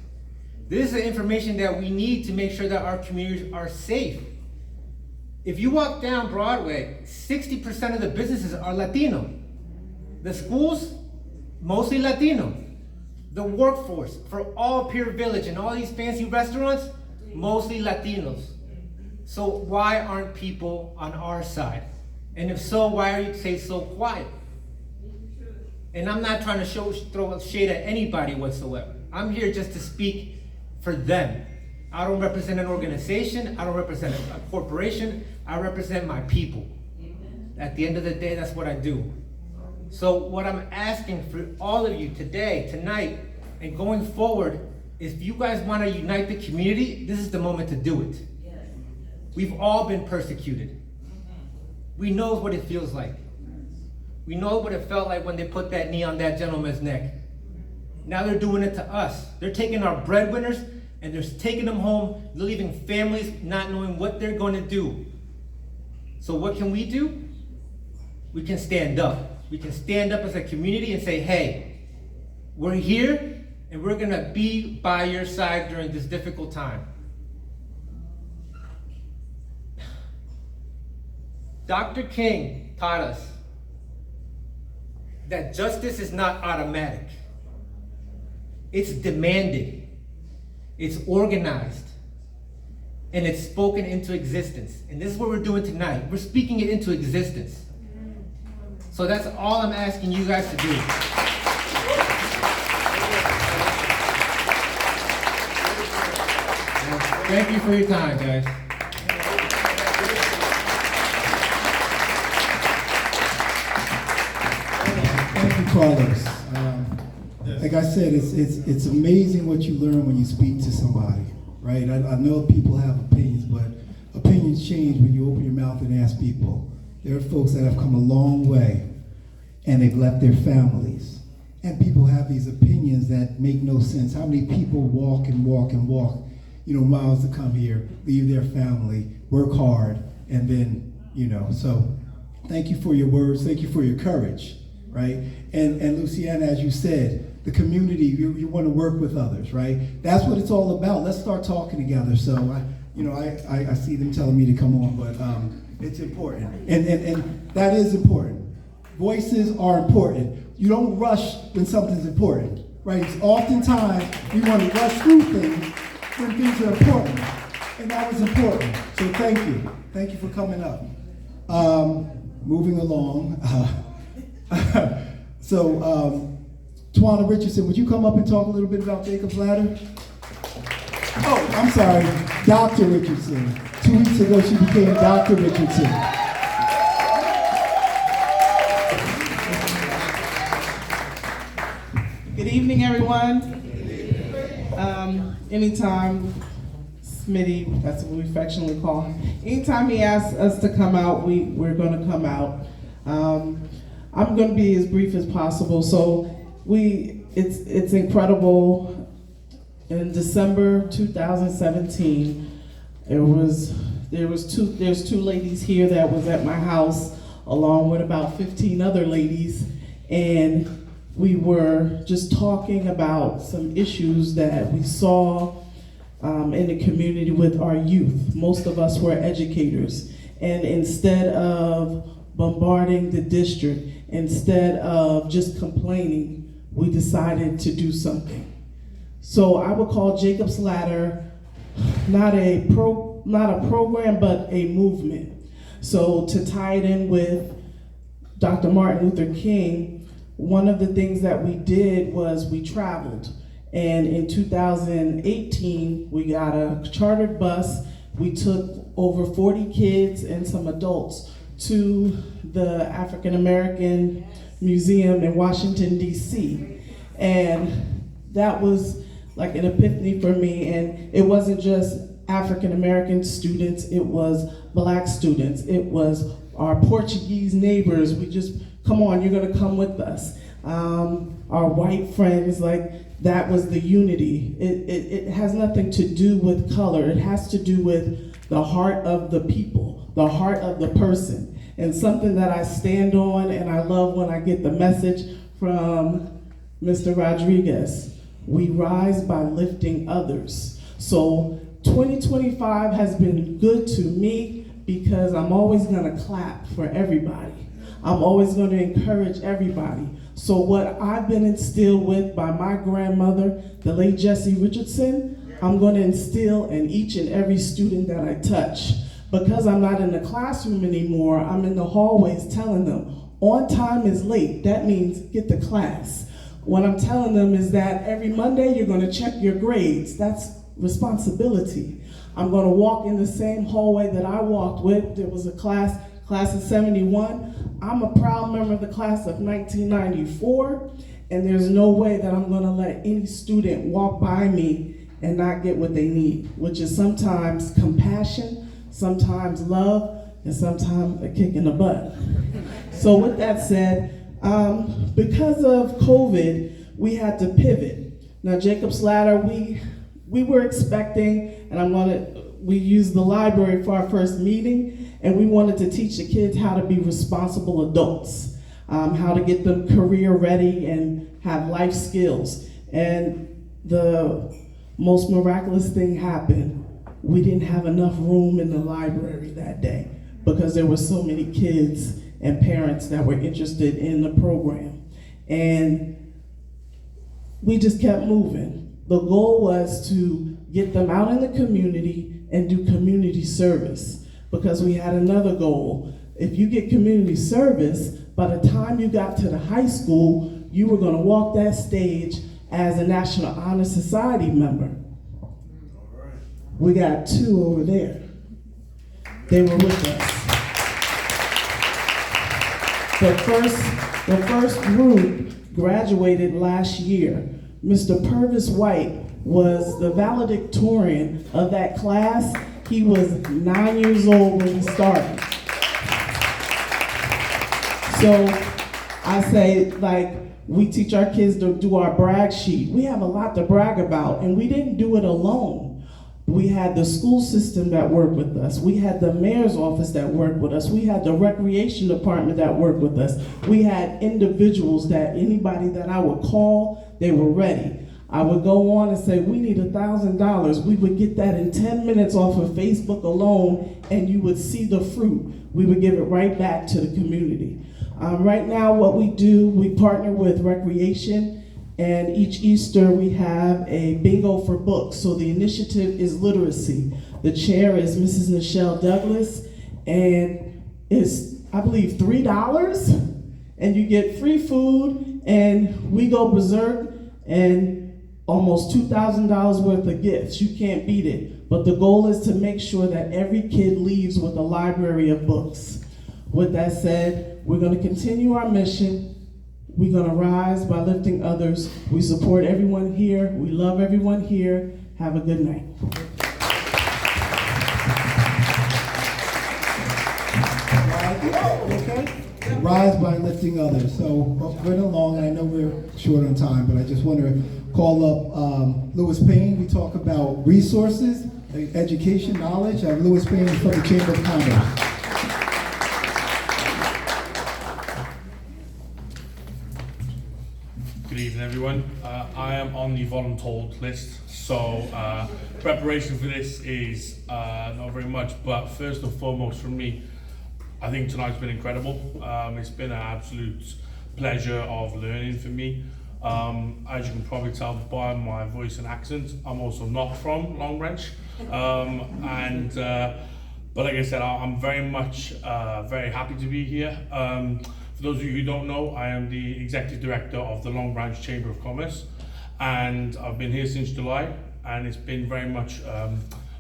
This is the information that we need to make sure that our communities are safe. If you walk down Broadway, 60% of the businesses are Latino. The schools, mostly Latino. The workforce for all Pier Village and all these fancy restaurants, mostly Latinos. So why aren't people on our side? And if so, why are you so quiet? And I'm not trying to throw shade at anybody whatsoever. I'm here just to speak for them. I don't represent an organization, I don't represent a corporation, I represent my people. At the end of the day, that's what I do. So what I'm asking for all of you today, tonight, and going forward, is if you guys want to unite the community, this is the moment to do it. We've all been persecuted. We know what it feels like. We know what it felt like when they put that knee on that gentleman's neck. Now they're doing it to us. They're taking our breadwinners and they're taking them home, leaving families not knowing what they're going to do. So what can we do? We can stand up. We can stand up as a community and say, hey, we're here and we're going to be by your side during this difficult time. Dr. King taught us that justice is not automatic. It's demanded, it's organized, and it's spoken into existence. And this is what we're doing tonight. We're speaking it into existence. So that's all I'm asking you guys to do. Thank you for your time, guys.
Thank you, Carlos. Like I said, it's amazing what you learn when you speak to somebody, right? I know people have opinions, but opinions change when you open your mouth and ask people. There are folks that have come a long way, and they've left their families. And people have these opinions that make no sense. How many people walk and walk and walk, miles to come here, leave their family, work hard, and then, so thank you for your words. Thank you for your courage, right? And Luciana, as you said, the community, you want to work with others, right? That's what it's all about. Let's start talking together. So, I see them telling me to come on, but it's important. And that is important. Voices are important. You don't rush when something's important, right? It's oftentimes we want to rush through things when things are important. And that was important. So thank you. Thank you for coming up. Moving along. Twana Richardson, would you come up and talk a little bit about Jacob's Ladder? Oh, I'm sorry, Dr. Richardson. 2 weeks ago, she became Dr. Richardson.
Good evening, everyone. Anytime Smitty, that's what we affectionately call him, anytime he asks us to come out, we're going to come out. I'm going to be as brief as possible. So it's incredible. In December 2017, there's two ladies here that was at my house, along with about 15 other ladies, and we were just talking about some issues that we saw in the community with our youth. Most of us were educators, and instead of bombarding the district, instead of just complaining, we decided to do something. So I would call Jacob's Ladder not a program, but a movement. So to tie it in with Dr. Martin Luther King, one of the things that we did was we traveled. And in 2018, we got a chartered bus. We took over 40 kids and some adults to the African American Museum in Washington, D.C. And that was like an epiphany for me. And it wasn't just African American students, it was Black students, it was our Portuguese neighbors. We just, come on, you're gonna come with us. Our white friends, like that was the unity. It has nothing to do with color. It has to do with the heart of the people, the heart of the person. And something that I stand on and I love when I get the message from Mr. Rodriguez. We rise by lifting others. So 2025 has been good to me because I'm always gonna clap for everybody. I'm always gonna encourage everybody. So what I've been instilled with by my grandmother, the late Jessie Richardson, I'm gonna instill in each and every student that I touch. Because I'm not in the classroom anymore, I'm in the hallways telling them, on time is late. That means get to class. What I'm telling them is that every Monday you're gonna check your grades. That's responsibility. I'm gonna walk in the same hallway that I walked with. There was a class of 71. I'm a proud member of the class of 1994, and there's no way that I'm gonna let any student walk by me and not get what they need, which is sometimes compassion, sometimes love, and sometimes a kick in the butt. So with that said, because of COVID, we had to pivot. Now Jacob's Ladder, we were expecting, and we used the library for our first meeting, and we wanted to teach the kids how to be responsible adults, how to get them career ready and have life skills. And the most miraculous thing happened. We didn't have enough room in the library that day because there were so many kids and parents that were interested in the program. And we just kept moving. The goal was to get them out in the community and do community service, because we had another goal. If you get community service, by the time you got to the high school, you were gonna walk that stage as a National Honor Society member. We got 2 over there. They were with us. The first group graduated last year. Mr. Purvis White was the valedictorian of that class. He was 9 years old when he started. So I say, like, we teach our kids to do our brag sheet. We have a lot to brag about, and we didn't do it alone. We had the school system that worked with us. We had the mayor's office that worked with us. We had the recreation department that worked with us. We had individuals that anybody that I would call, they were ready. I would go on and say, we need $1,000. We would get that in 10 minutes off of Facebook alone, and you would see the fruit. We would give it right back to the community. Right now, what we do, we partner with recreation, and each Easter we have a bingo for books. So the initiative is literacy. The chair is Mrs. Nichelle Douglas, and it's, I believe, $3, and you get free food, and we go berserk, and almost $2,000 worth of gifts. You can't beat it. But the goal is to make sure that every kid leaves with a library of books. With that said, we're going to continue our mission. We're going to rise by lifting others. We support everyone here. We love everyone here. Have a good night.
Okay? Rise by lifting others. So we're along, and I know we're short on time, but I just want to call up Louis Payne. We talk about resources, education, knowledge. Louis Payne from the Chamber of Commerce.
Good evening, everyone. I am on the voluntold list, so preparation for this is not very much, but first and foremost for me, I think tonight's been incredible. It's been an absolute pleasure of learning for me. As you can probably tell by my voice and accent, I'm also not from Long Branch. But like I said, I'm very much very happy to be here. For those of you who don't know, I am the Executive Director of the Long Branch Chamber of Commerce, and I've been here since July, and it's been very much a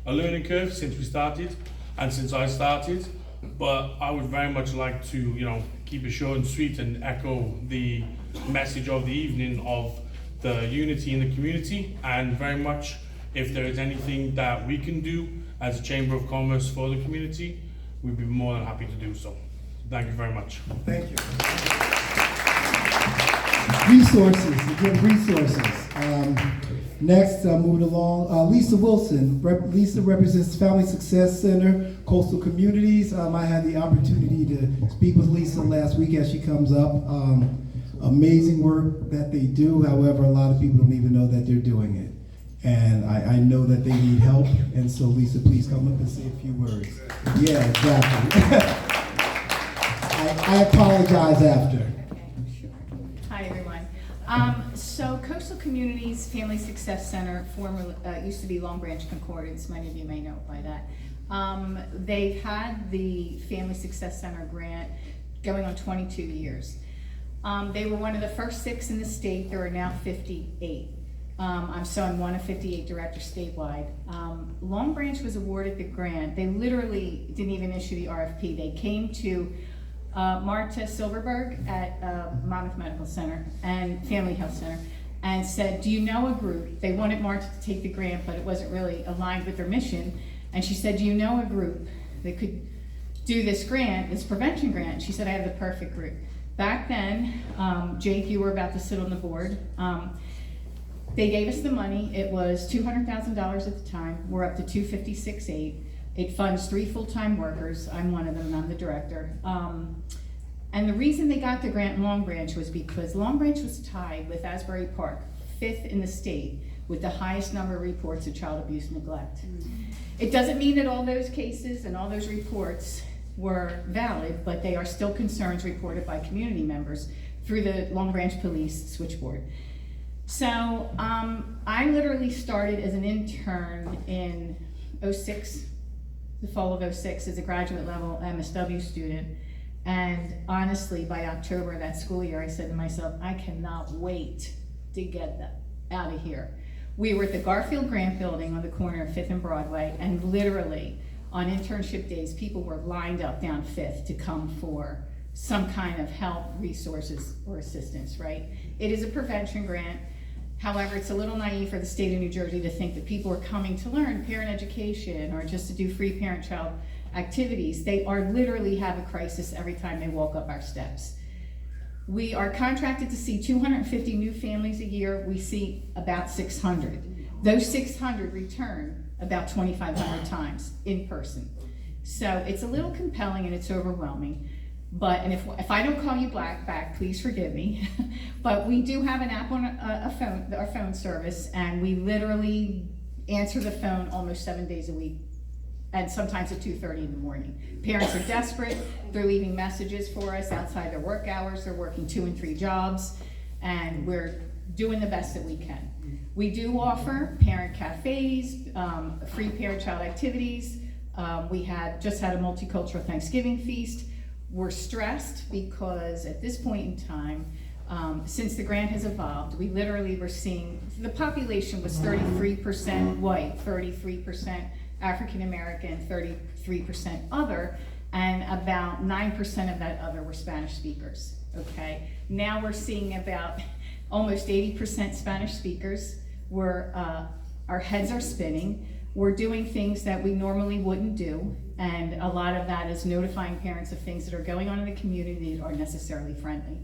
learning curve since we started and since I started. But I would very much like to, keep it short and sweet and echo the message of the evening of the unity in the community, and very much if there is anything that we can do as a Chamber of Commerce for the community, we'd be more than happy to do so. Thank you very much.
Thank you. Resources, again, resources. Next, moving along, Lisa Wilson. Lisa represents Family Success Center, Coastal Communities. I had the opportunity to speak with Lisa last week as she comes up. Amazing work that they do. However, a lot of people don't even know that they're doing it. And I know that they need help. And so, Lisa, please come up and say a few words. Yeah, exactly. I apologize after.
Hi, everyone. So Coastal Communities Family Success Center, formerly used to be Long Branch Concordance. Many of you may know it by that. They've had the Family Success Center grant going on 22 years. They were one of the first 6 in the state. There are now 58. I'm one of 58 directors statewide. Long Branch was awarded the grant. They literally didn't even issue the RFP. They came to Marta Silverberg at Monmouth Medical Center and Family Health Center and said, do you know a group? They wanted Marta to take the grant, but it wasn't really aligned with their mission. And she said, do you know a group that could do this grant, this prevention grant? She said, I have the perfect group. Back then, Jake, you were about to sit on the board. They gave us the money. It was $200,000 at the time. We're up to $256,800. It funds 3 full-time workers. I'm one of them, and I'm the director. And the reason they got the grant in Long Branch was because Long Branch was tied with Asbury Park, 5th in the state, with the highest number of reports of child abuse and neglect. It doesn't mean that all those cases and all those reports were valid, but they are still concerns reported by community members through the Long Branch Police switchboard. So I literally started as an intern in '06, the fall of '06, as a graduate level MSW student. And honestly, by October of that school year, I said to myself, I cannot wait to get out of here. We were at the Garfield Grant Building on the corner of 5th and Broadway, and literally on internship days, people were lined up down 5th to come for some kind of help, resources, or assistance, right? It is a prevention grant. However, it's a little naive for the state of New Jersey to think that people are coming to learn parent education or just to do free parent-child activities. They are literally have a crisis every time they walk up our steps. We are contracted to see 250 new families a year. We see about 600. Those 600 return about 2,500 times in person. So it's a little compelling and it's overwhelming. But, and if I don't call you back, please forgive me. But we do have an app on our phone service, and we literally answer the phone almost 7 days a week, and sometimes at 2:30 in the morning. Parents are desperate. They're leaving messages for us outside their work hours. They're working 2 and 3 jobs, and we're doing the best that we can. We do offer parent cafes, free parent-child activities. We just had a multicultural Thanksgiving feast. We're stressed because at this point in time, since the grant has evolved, we literally were seeing, the population was 33% white, 33% African American, 33% other, and about 9% of that other were Spanish speakers, okay? Now we're seeing about almost 80% Spanish speakers. Our heads are spinning. We're doing things that we normally wouldn't do, and a lot of that is notifying parents of things that are going on in the community that aren't necessarily friendly.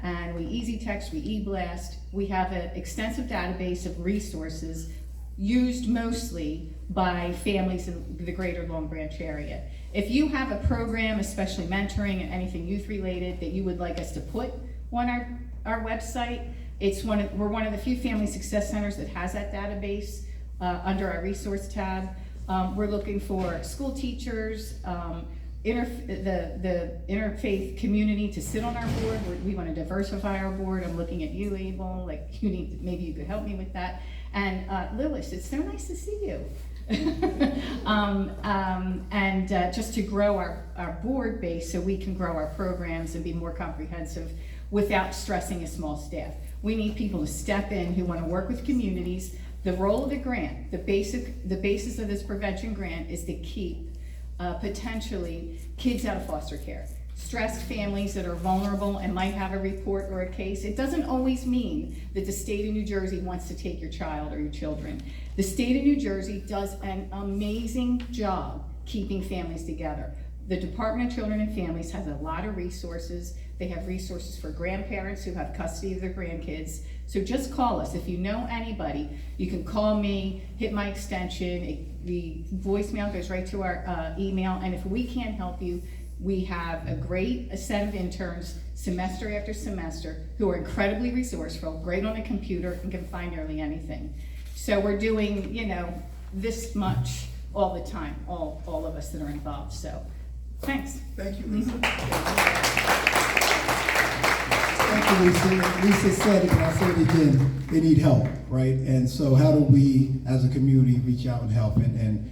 And we easy text, we e-blast. We have an extensive database of resources used mostly by families in the greater Long Branch area. If you have a program, especially mentoring and anything youth related, that you would like us to put on our website, we're one of the few family success centers that has that database under our resource tab. We're looking for school teachers, the interfaith community to sit on our board. We want to diversify our board. I'm looking at you, Abel, like maybe you could help me with that. And Lilith, it's so nice to see you. Just to grow our board base so we can grow our programs and be more comprehensive without stressing a small staff. We need people to step in who want to work with communities. The role of the grant, the basis of this prevention grant is to keep potentially kids out of foster care. Stressed families that are vulnerable and might have a report or a case. It doesn't always mean that the state of New Jersey wants to take your child or your children. The state of New Jersey does an amazing job keeping families together. The Department of Children and Families has a lot of resources. They have resources for grandparents who have custody of their grandkids. So just call us. If you know anybody, you can call me, hit my extension. The voicemail goes right to our email. And if we can't help you, we have a great set of interns semester after semester who are incredibly resourceful, great on a computer, and can find nearly anything. So we're doing, this much all the time, all of us that are involved. So thanks.
Thank you, Lisa. Thank you, Lisa. Lisa said it, and I'll say it again, they need help, right? And so how do we, as a community, reach out and help? And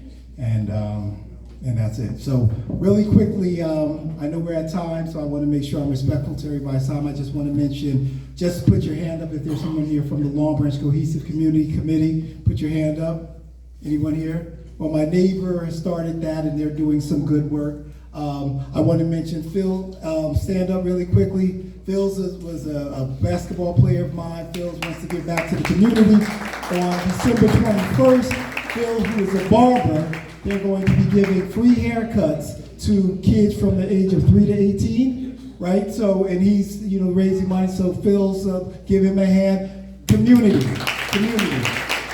that's it. So really quickly, I know we're at time, so I want to make sure I'm respectful to everybody's time. I just want to mention, just put your hand up if there's someone here from the Long Branch Cohesive Community Committee. Put your hand up. Anyone here? Well, my neighbor has started that, and they're doing some good work. I want to mention Phil, stand up really quickly. Phil was a basketball player of mine. Phil wants to give back to the community. On December 21st, Phil, who is a barber, they're going to be giving free haircuts to kids from the age of 3 to 18, right? So, and he's, raising money. So Phil's, give him a hand. Community.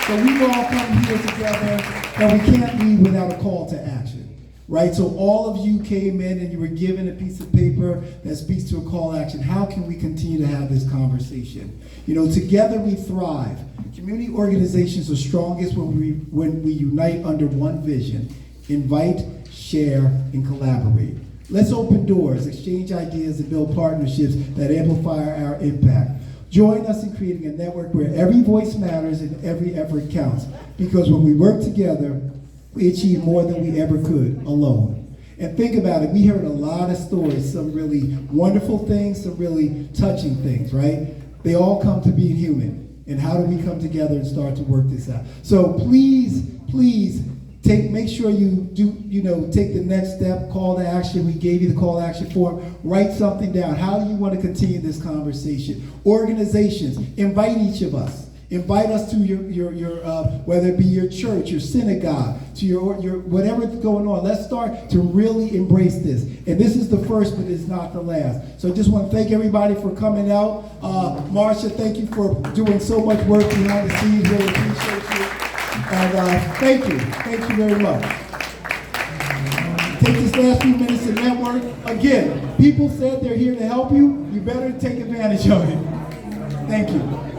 So we all come here together, and we can't leave without a call to action, right? So all of you came in and you were given a piece of paper that speaks to a call to action. How can we continue to have this conversation? Together we thrive. Community organizations are strongest when we unite under one vision: invite, share, and collaborate. Let's open doors, exchange ideas, and build partnerships that amplify our impact. Join us in creating a network where every voice matters and every effort counts. Because when we work together, we achieve more than we ever could alone. And think about it, we heard a lot of stories, some really wonderful things, some really touching things, right? They all come to being human. And how do we come together and start to work this out? So please, please, make sure you do, take the next step, call to action. We gave you the call to action form. Write something down. How do you want to continue this conversation? Organizations, invite each of us. Invite us to your whether it be your church, your synagogue, to your whatever's going on. Let's start to really embrace this. And this is the first, but it's not the last. So I just want to thank everybody for coming out. Marsha, thank you for doing so much work behind the scenes. Really appreciate you. And thank you. Thank you very much. Take this last few minutes to network. Again, people said they're here to help you. You better take advantage of it. Thank you.